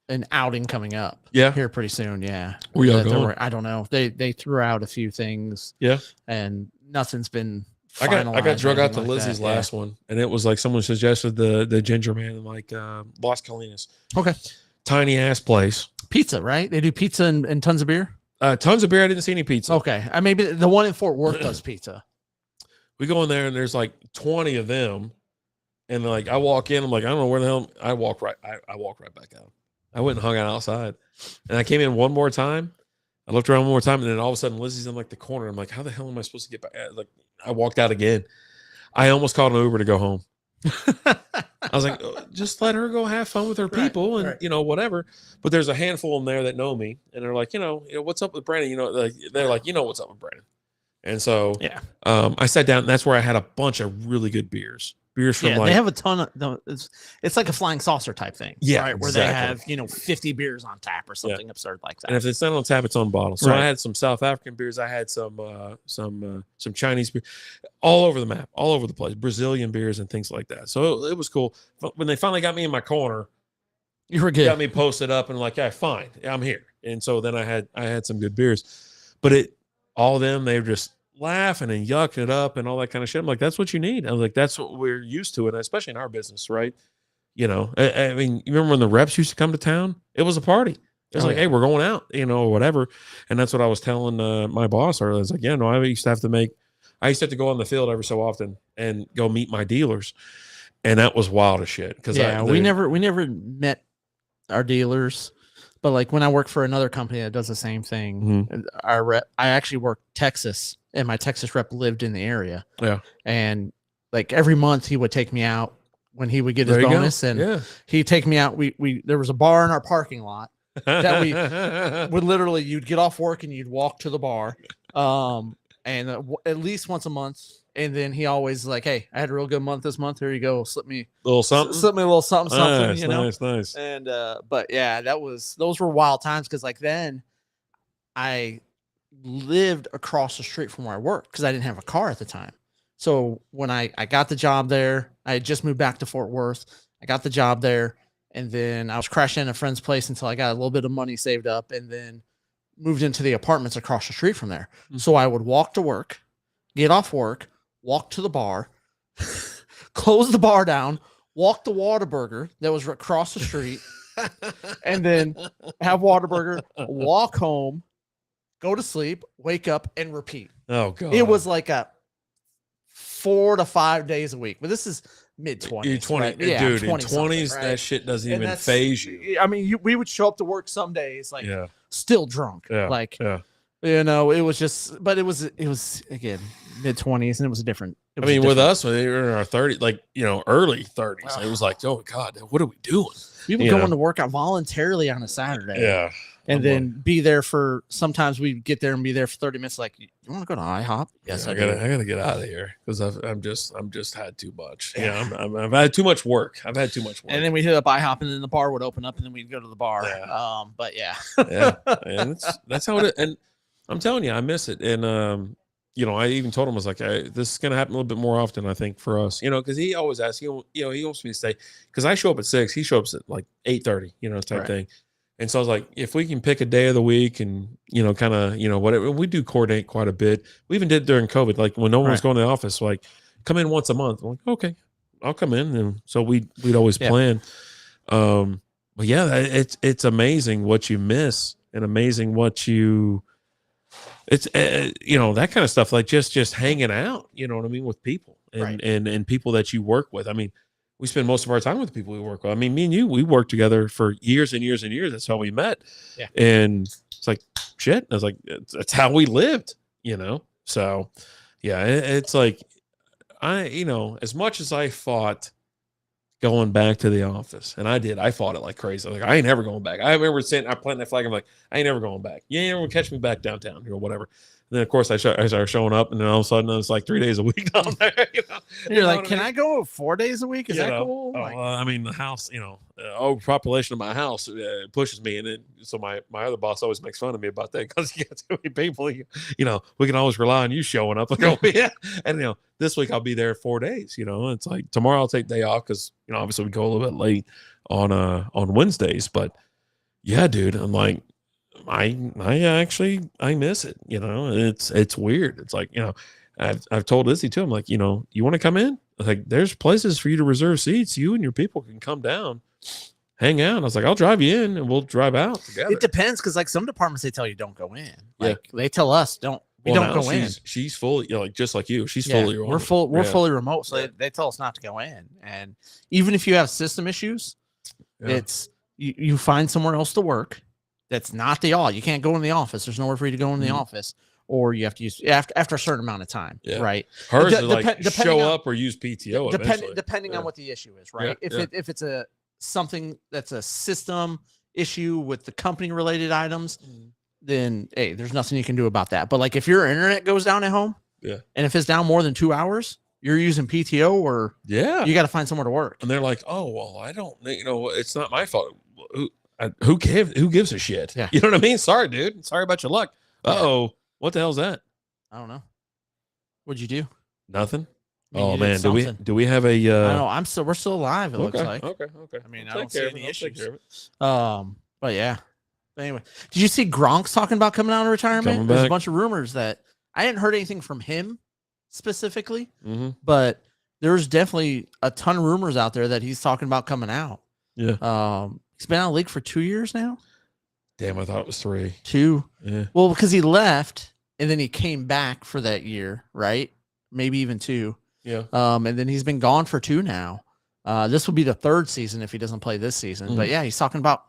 an outing coming up here pretty soon. Yeah. Where y'all going? I don't know. They threw out a few things. Yeah. And nothing's been I got drug out to Lizzie's last one, and it was like someone suggested the Ginger Man in like Las Colinas. Okay. Tiny ass place. Pizza, right? They do pizza and tons of beer? Tons of beer. I didn't see any pizza. Okay. Maybe the one in Fort Worth does pizza. We go in there and there's like 20 of them. And like I walk in, I'm like, I don't know where the hell I walk right back out. I went and hung out outside. And I came in one more time. I looked around one more time, and then all of a sudden Lizzie's in like the corner. I'm like, how the hell am I supposed to get back? Like I walked out again. I almost called an Uber to go home. I was like, just let her go have fun with her people and you know, whatever. But there's a handful in there that know me, and they're like, you know, what's up with Brandon? You know, like they're like, you know, what's up with Brandon? And so I sat down, and that's where I had a bunch of really good beers. beers from they have a ton of it's like a flying saucer type thing. Yeah, right, where exactly. they have 50 beers on tap or something absurd like that. And if it's not on tap, it's on bottle. So I had some South African beers. I had some Chinese beer, all over the map, all over the place, Brazilian beers and things like that. So it was cool. When they finally got me in my corner, you were good. Got me posted up and like, yeah, fine, I'm here. And so then I had some good beers, but all of them, they were just laughing and yucking it up and all that kind of shit. I'm like, that's what you need. I was like, that's what we're used to, and especially in our business, right? I mean, you remember when the reps used to come to town? It was a party. It was hey, we're going out, or whatever. And that's what I was telling my boss earlier. I was like, I used to have to go on the field every so often and go meet my dealers. And that was wild as shit. Because we never met our dealers. But like when I work for another company that does the same thing, our rep, I actually worked Texas, and my Texas rep lived in the area. Yeah. And like every month he would take me out when he would get his bonus, and he'd take me out. There was a bar in our parking lot that we would literally, you'd get off work and you'd walk to the bar, and at least once a month. And then he always like, hey, I had a real good month this month. Here you go. Slip me a little something. Slip me a little something, nice, Nice. And but yeah, those were wild times, because like then I lived across the street from where I worked because I didn't have a car at the time. So when I got the job there, I had just moved back to Fort Worth. I got the job there, and then I was crashing in a friend's place until I got a little bit of money saved up, and then moved into the apartments across the street from there. So I would walk to work, get off work, walk to the bar, close the bar down, walk to Whataburger that was across the street, and then have Whataburger, walk home, go to sleep, wake up, and repeat. Oh, God. It was like a 4 to 5 days a week. But this is mid-20s. You're 20, right? Yeah, dude, in 20s, right? That shit doesn't even phase you. I mean, we would show up to work some days, like, still drunk. It was just, but it was again, mid-20s, and it was a different. With us, when we were in our 30s, like, early 30s, it was like, oh, God, what are we doing? We would go into work out voluntarily on a Saturday. Yeah. And then be there sometimes we'd get there and be there for 30 minutes. Like, you want to go to IHOP? Yes, I gotta get out of here because I'm just had too much. Yeah, I've had too much work. And then we hit up IHOP, and then the bar would open up, and then we'd go to the bar. Yeah. But yeah, and that's how it is. And I'm telling you, I miss it. And I even told him, I was like, this is gonna happen a little bit more often, I think, for us. Because he always asks, he wants me to stay because I show up at 6, he shows up at like 8:30, type thing. And so I was like, if we can pick a day of the week and, kind of, whatever, we do coordinate quite a bit. We even did during COVID, like when no one was going to the office, like come in once a month. I'm like, okay, I'll come in. And so we'd always plan. But yeah, it's amazing what you miss and amazing what it's that kind of stuff, like just hanging out, you know what I mean, with people and people that you work with. I mean, we spend most of our time with the people we work with. I mean, me and you, we worked together for years and years and years. That's how we met. Yeah. And it's like, shit. I was like, that's how we lived, So yeah, it's like, as much as I fought going back to the office, and I fought it like crazy. Like, I ain't never going back. I remember saying, I planted that flag. I'm like, I ain't never going back. You ain't never gonna catch me back downtown, whatever. And then of course I started showing up, and then all of a sudden it's like 3 days a week down there. You're like, can I go 4 days a week? Is that cool? I mean, the house, overpopulation of my house pushes me, and then so my other boss always makes fun of me about that because you got too many people. We can always rely on you showing up. Like, oh yeah, and this week I'll be there 4 days. It's like tomorrow I'll take day off because obviously we go a little bit late on Wednesdays, but yeah, dude, I'm like, I miss it. It's weird. It's like, I've told Izzy too. I'm like, you want to come in? Like, there's places for you to reserve seats. You and your people can come down, hang out. I was like, I'll drive you in and we'll drive out together. It depends, because like some departments they tell you don't go in. Like they tell us don't go in. She's fully just like you. She's fully remote. We're fully remote, so they tell us not to go in. And even if you have system issues, it's you find somewhere else to work. That's not the all. You can't go in the office. There's nowhere for you to go in the office, or you have to use after a certain amount of time, right? Hers is like show up or use PTO. Depending on what the issue is, right? If it's something that's a system issue with the company related items, then hey, there's nothing you can do about that. But like if your internet goes down at home, and if it's down more than 2 hours, You're using PTO, or yeah, you got to find somewhere to work. And they're like, oh well, I don't, it's not my fault. Who gives a shit? Yeah. You know what I mean? Sorry, dude. Sorry about your luck. Uh-oh. What the hell's that? I don't know. What'd you do? Nothing. I mean, oh man, do we have a I know, we're still alive, it looks like. Okay. I mean, I don't see any issues. But yeah. Anyway, did you see Gronk's talking about coming out of retirement? There's a bunch of rumors that I hadn't heard anything from him specifically, but there's definitely a ton of rumors out there that he's talking about coming out. Yeah. He's been out of the league for 2 years now. Damn, I thought it was 3. 2. Yeah. Well, because he left and then he came back for that year, right? Maybe even 2. Yeah. And then he's been gone for 2 now. This will be the 3rd season if he doesn't play this season. But yeah, he's talking about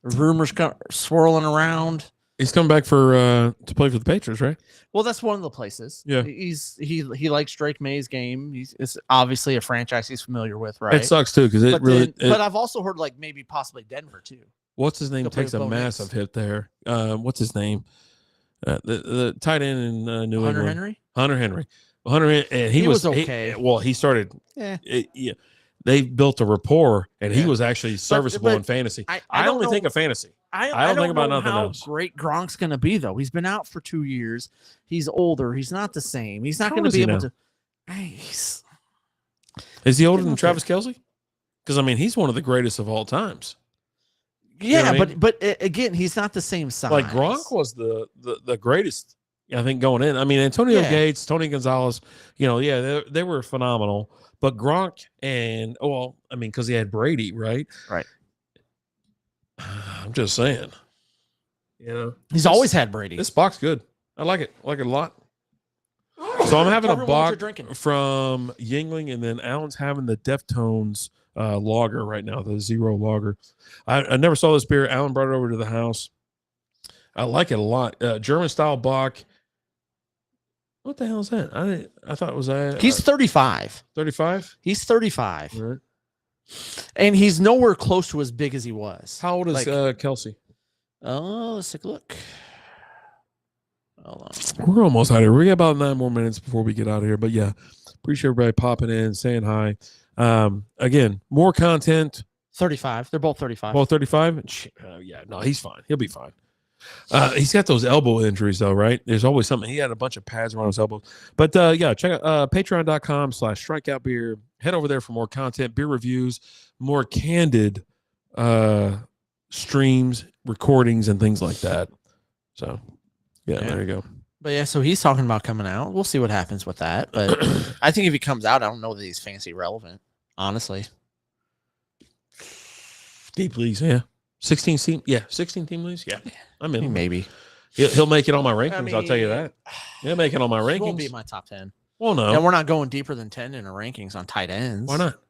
rumors swirling around. He's coming back to play for the Patriots, right? Well, that's one of the places. Yeah. He likes Drake May's game. It's obviously a franchise he's familiar with, right? It sucks too because but I've also heard like maybe possibly Denver too. What's his name takes a massive hit there. What's his name? The tight end in New England. Hunter Henry. And he was okay. He started. Yeah. They built a rapport, and he was actually serviceable in fantasy. I only think of fantasy. I don't think about nothing else. Great Gronk's going to be though. He's been out for 2 years. He's older. He's not the same. He's not going to be able to. Is he older than Travis Kelce? Because I mean, he's one of the greatest of all times. Yeah, but again, he's not the same size. Like Gronk was the greatest. I think going in. I mean, Antonio Gates, Tony Gonzalez. They were phenomenal. But Gronk because he had Brady, right? Right. I'm just saying. He's always had Brady. This box good. I like it. I like it a lot. So I'm having a box from Yingling, and then Alan's having the Deftones lager right now, the Zero lager. I never saw this beer. Alan brought it over to the house. I like it a lot. German style Bock. What the hell is that? I thought it was he's 35. 35? He's 35. Right. And he's nowhere close to as big as he was. How old is Kelce? Oh, let's take a look. Hold on. We're almost out of here. We got about 9 more minutes before we get out of here. But yeah, appreciate everybody popping in, saying hi. Again, more content. 35. They're both 35. Both 35? Yeah, no, he's fine. He'll be fine. He's got those elbow injuries though, right? There's always something. He had a bunch of pads around his elbows. But yeah, check out patreon.com/strikeoutbeer. Head over there for more content, beer reviews, more candid streams, recordings, and things like that. So yeah, there you go. But yeah, so he's talking about coming out. We'll see what happens with that. But I think if he comes out, I don't know that he's fantasy relevant, honestly. Deep leagues, yeah. 16 team leagues. Yeah, I'm in. Maybe he'll make it on my rankings. I'll tell you that. He'll make it on my rankings. He won't be in my top 10. Well, no, and we're not going deeper than 10 in our rankings on tight ends. Why not?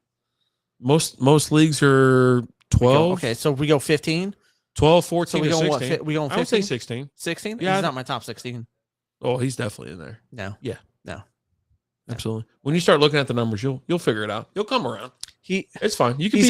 Most leagues are 12. Okay, so we go 15, 12, 14, so we to go 16. What? We going 15? I would say 16. 16? Yeah, he's not my top 16. Oh, he's definitely in there. No. Yeah. No. Absolutely. When you start looking at the numbers, you'll figure it out. You'll come around. It's fine. You can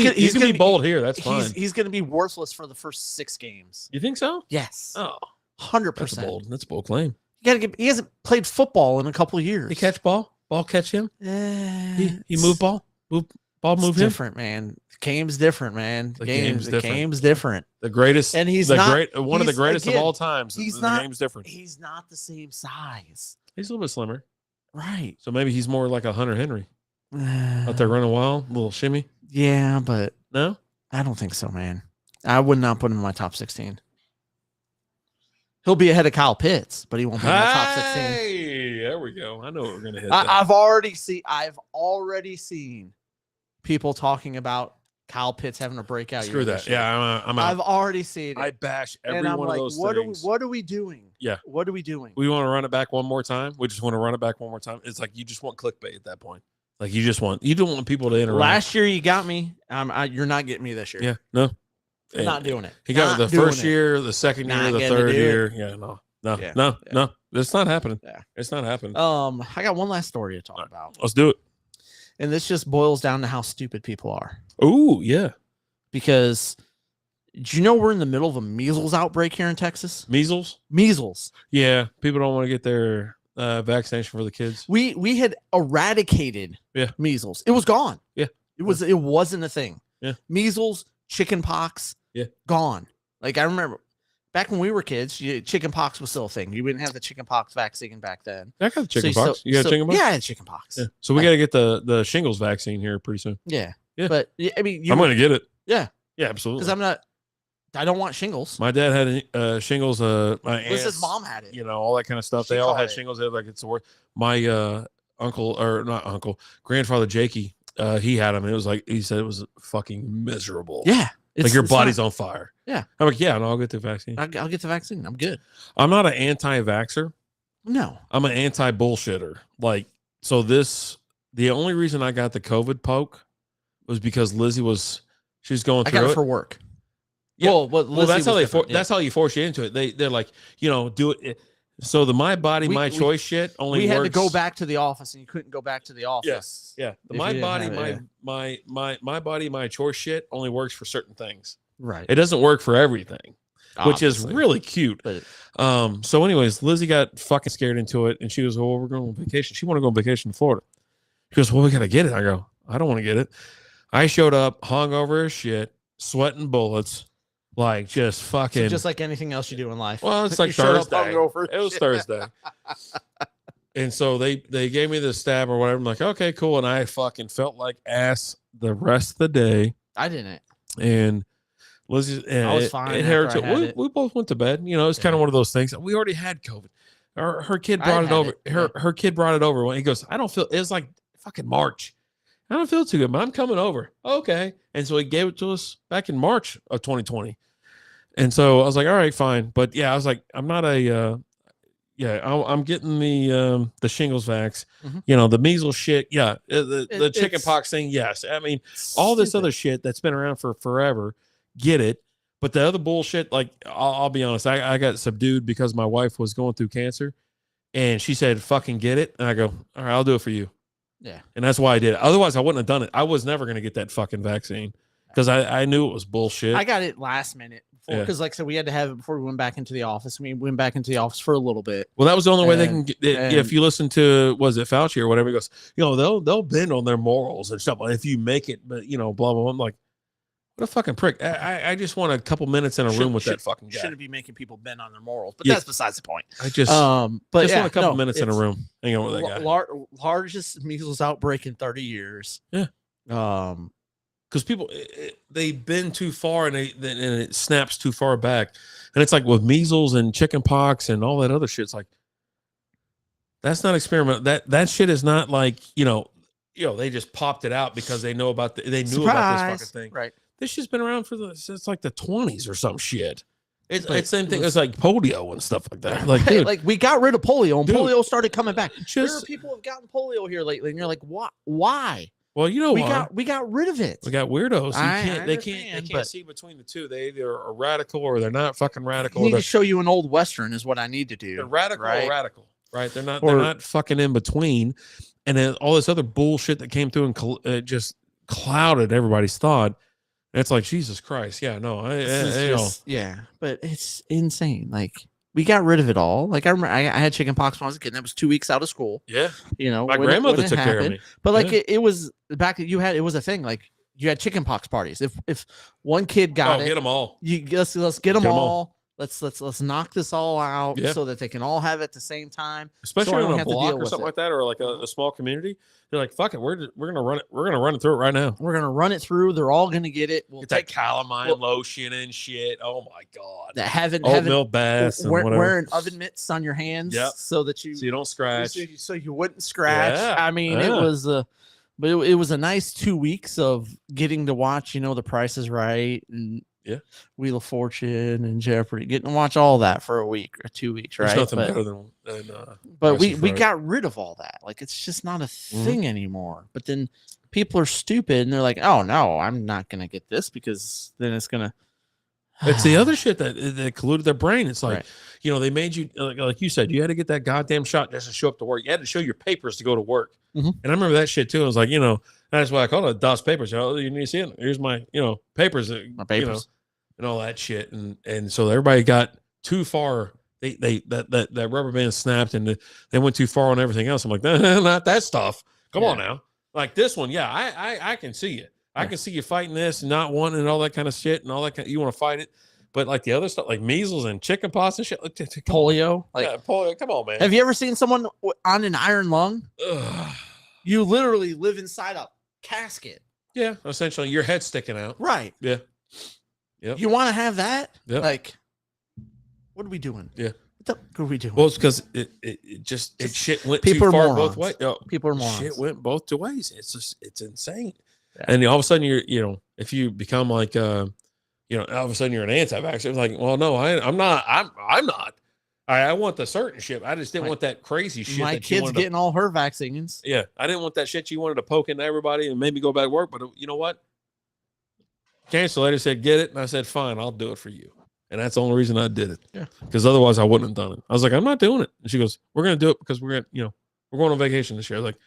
be bold here. That's fine. He's going to be worthless for the first 6 games. You think so? Yes. Oh, 100%. That's a bold claim. He hasn't played football in a couple of years. He catch ball? Ball catch him? He move ball? Ball move him? Different, man. The game's different, man. The game's different. The greatest. And he's one of the greatest of all times. The game's different. He's not the same size. He's a little bit slimmer. Right. So maybe he's more like a Hunter Henry. Out there running wild, little shimmy. Yeah, but no, I don't think so, man. I would not put him in my top 16. He'll be ahead of Kyle Pitts, but he won't be in my top 16. Hey, there we go. I know what we're gonna hit. I've already seen people talking about Kyle Pitts having a breakout year. Screw that. Yeah, I'm out. I've already seen it. I bash every one of those things. What are we doing? Yeah. What are we doing? We want to run it back one more time. We just want to run it back one more time. It's like you just want clickbait at that point. Like you don't want people to interact. Last year you got me. You're not getting me this year. Yeah. No. Not doing it. He got it the first year, the second year, the third year. Yeah. No. It's not happening. Yeah. It's not happening. I got one last story to talk about. Let's do it. And this just boils down to how stupid people are. Oh, yeah. Because do you know we're in the middle of a measles outbreak here in Texas? Measles? Measles. Yeah. People don't want to get their vaccination for the kids. We had eradicated measles. It was gone. Yeah. It wasn't a thing. Yeah. Measles, chicken pox, gone. Like I remember back when we were kids, chicken pox was still a thing. You didn't have the chicken pox vaccine back then. I got the chicken pox. You got chicken pox? Yeah, I had chicken pox. Yeah. So we got to get the shingles vaccine here pretty soon. Yeah. Yeah. But I mean, I'm going to get it. Yeah. Yeah, absolutely. Because I don't want shingles. My dad had shingles. My Liz's mom had it. You know, all that kind of stuff. They all had shingles. They like it's the worst. My grandfather Jakey, he had them. It was like he said it was fucking miserable. Yeah. Like your body's on fire. Yeah. I'm like, yeah, no, I'll get the vaccine. I'll get the vaccine. I'm good. I'm not an anti-vaxxer. No. I'm an anti-bullshitter. Like, so the only reason I got the COVID poke was because Lizzie she was going through I got it for work. Yeah. Well, that's how that's how you force you into it. They're like, do it. So the my body, my choice shit only works. We had to go back to the office, and you couldn't go back to the office. Yeah. The my body, my choice shit only works for certain things. Right. It doesn't work for everything, which is really cute. But so anyways, Lizzie got fucking scared into it, and she goes, "Well, we're going on vacation." She wanted to go on vacation to Florida. She goes, "Well, we gotta get it." I go, "I don't want to get it." I showed up, hungover as shit, sweating bullets. Like just fucking, just like anything else you do in life. Well, it's like Thursday. It was Thursday, and so they gave me the stab or whatever. I'm like, okay, cool. And I fucking felt like ass the rest of the day. I didn't. And Lizzie, I was fine. It hurt. We both went to bed. You know, it's kind of one of those things. We already had COVID. Her kid brought it over. Her kid brought it over when he goes, I don't feel. It's like fucking March. I don't feel too good, but I'm coming over. Okay. And so he gave it to us back in March of 2020. And so I was like, all right, fine. But yeah, I was like, I'm not I'm getting the shingles vax, the measles shit. Yeah. The chicken pox thing. Yes. I mean, all this other shit that's been around for forever, get it. But the other bullshit, like, I'll be honest, I got subdued because my wife was going through cancer and she said, fucking get it. And I go, all right, I'll do it for you. Yeah. And that's why I did it. Otherwise, I wouldn't have done it. I was never going to get that fucking vaccine because I knew it was bullshit. I got it last minute because, like I said, we had to have it before we went back into the office. We went back into the office for a little bit. Well, that was the only way they can get it. If you listen to, was it Fauci or whatever, he goes, they'll bend on their morals and stuff. If you make it, but, blah, blah, blah. I'm like, what a fucking prick. I just want a couple minutes in a room with that fucking guy. Shouldn't be making people bend on their morals, but that's besides the point. I just, but want a couple minutes in a room. Hang on with that guy. Largest measles outbreak in 30 years. Yeah. Because people, they bend too far and it snaps too far back. And it's like with measles and chicken pox and all that other shit. It's like, that's not experimental. That shit is not like, they just popped it out because they know about they knew about this fucking thing. Right. This shit's been around since like the 20s or some shit. It's the same thing as like polio and stuff like that. Like, dude, like we got rid of polio and polio started coming back. There are people who've gotten polio here lately, and you're like, what? Why? Well, we got rid of it. We got weirdos. They can't see between the two. They either are radical or they're not fucking radical. I need to show you an old Western is what I need to do. They're radical or radical, right? They're not fucking in between. And then all this other bullshit that came through and just clouded everybody's thought. It's like, Jesus Christ. Yeah, no. But it's insane. Like, we got rid of it all. Like, I remember I had chicken pox when I was a kid. That was 2 weeks out of school. Yeah. My grandmother took care of me. But like, it was back. It was a thing. Like, you had chicken pox parties. If one kid got it, get them all. Let's get them all. Let's knock this all out so that they can all have it at the same time. Especially on a block or something like that, or like a small community. They're like, fuck it, we're gonna run it. We're gonna run it through it right now. We're gonna run it through. They're all gonna get it. We'll take calamine lotion and shit. Oh my god. That having oatmeal baths and whatever. Wearing oven mitts on your hands so that you don't scratch. So you wouldn't scratch. Yeah. I mean, it was but it was a nice 2 weeks of getting to watch, The Price is Right and Wheel of Fortune and Jeopardy, getting to watch all that for a week or 2 weeks, right? There's nothing better than but we got rid of all that. Like, it's just not a thing anymore. But then people are stupid and they're like, oh no, I'm not gonna get this because then it's gonna it's the other shit that colluded their brain. It's like, they made you like you said, you had to get that goddamn shot just to show up to work. You had to show your papers to go to work. And I remember that shit too. I was like, that's why I call it DOS papers. You need to see it. Here's my, papers. My papers. And all that shit. And so everybody got too far that rubber band snapped and they went too far on everything else. I'm like, not that stuff. Come on now. Like this one, yeah, I can see it. I can see you fighting this, and not wanting and all that kind of shit and all that. You want to fight it, but like the other stuff, like measles and chickenpox and shit, polio. Polio. Come on, man. Have you ever seen someone on an iron lung? Ugh. You literally live inside a casket. Yeah, essentially, your head's sticking out. Right. Yeah. Yep. You want to have that? Yep. Like, what are we doing? Yeah. What are we doing? Well, it's because it shit went too far both ways. People are morons. Shit went both ways. It's insane. Yeah. And all of a sudden if you become like all of a sudden you're an anti-vaxxer. It's like, well, no, I'm not. I'm not. I want the certain shit. I just didn't want that crazy shit. My kid's getting all her vaccines. Yeah, I didn't want that shit you wanted to poke into everybody and maybe go back to work. But you know what? Cancer lady said, get it. And I said, fine, I'll do it for you. And that's the only reason I did it. Yeah. Because otherwise I wouldn't have done it. I was like, I'm not doing it. And she goes, we're going to do it because we're going on vacation this year. I was like,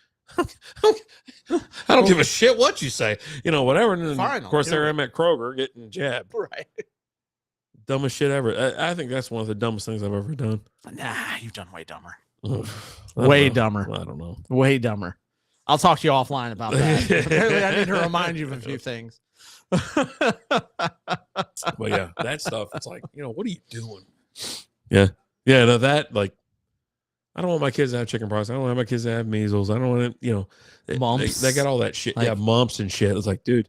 I don't give a shit what you say. Whatever. And then, fine, of course, there I'm at Kroger getting jabbed. Right. Dumbest shit ever. I think that's one of the dumbest things I've ever done. Nah, you've done way dumber. Way dumber. I don't know. Way dumber. I'll talk to you offline about that. Apparently, I need to remind you of a few things. But yeah, that stuff. It's like, what are you doing? Yeah. Yeah. That like, I don't want my kids to have chicken pox. I don't want my kids to have measles. I don't want to, mumps. They got all that shit. Like, yeah, mumps and shit. It's like, dude,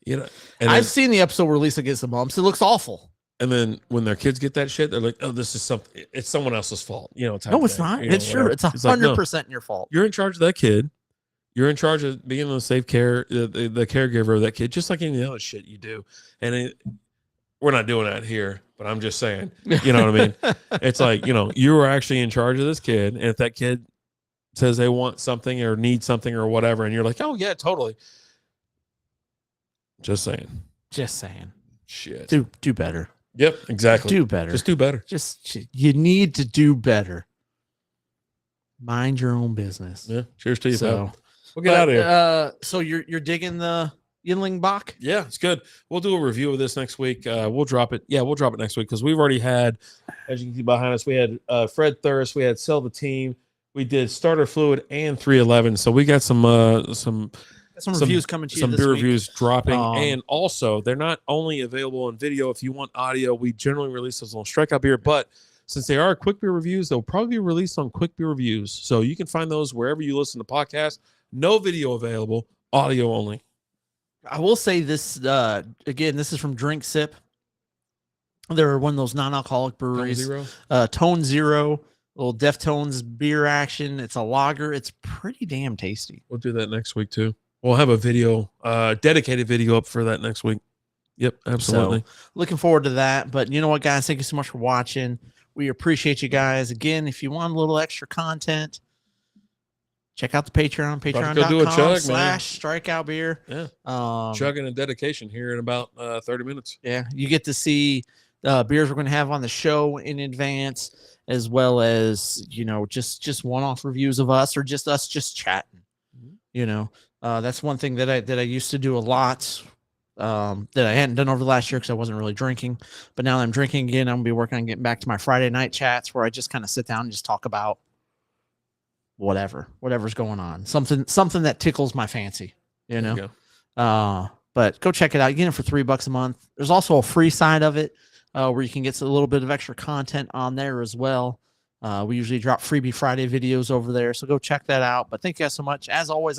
And I've seen the episode where Lisa gets the mumps. It looks awful. And then when their kids get that shit, they're like, "Oh, this is something. It's someone else's fault." No, it's not. It's sure. It's 100% your fault. You're in charge of that kid. You're in charge of being the safe care, the caregiver of that kid, just like any other shit you do. And we're not doing that here, but I'm just saying, you know what I mean? It's like, you are actually in charge of this kid. And if that kid says they want something or need something or whatever, and you're like, "Oh yeah, totally." Just saying. Shit. Do better. Yep, exactly. Do better. Just do better. You need to do better. Mind your own business. Yeah. Cheers to you. So we'll get out of here. So you're digging the Yinling Bach? Yeah, it's good. We'll do a review of this next week. We'll drop it. Yeah, we'll drop it next week because we've already had, as you can see behind us, we had Fred Thirst, we had Sell the Team, we did Starter Fluid and 311. So we got some reviews coming to you. Some this beer week. Reviews dropping, and also they're not only available in video. If you want audio, we generally release those on Strikeout Beer, but since they are quick beer reviews, they'll probably be released on Quick Beer Reviews. So you can find those wherever you listen to podcasts. No video available, audio only. I will say this again. This is from DrinkSip. They're one of those non-alcoholic breweries. Tone Zero. Little Deftones beer action. It's a lager. It's pretty damn tasty. We'll do that next week too. We'll have a video, dedicated video up for that next week. Yep, absolutely. So, looking forward to that. But you know what, guys? Thank you so much for watching. We appreciate you guys. Again, if you want a little extra content, check out the Patreon, patreon.com/strikeout beer. Yeah. Chugging and dedication here in about 30 minutes. Yeah. You get to see beers we're going to have on the show in advance, as well as, just one-off reviews of us or just us just chatting. That's one thing that I used to do a lot that I hadn't done over the last year because I wasn't really drinking. But now that I'm drinking again, I'm going to be working on getting back to my Friday night chats where I just kind of sit down and just talk about whatever's going on. Something that tickles my fancy, But go check it out. You get it for $3 a month. There's also a free side of it where you can get a little bit of extra content on there as well. We usually drop Freebie Friday videos over there, so go check that out. But thank you guys so much. As always,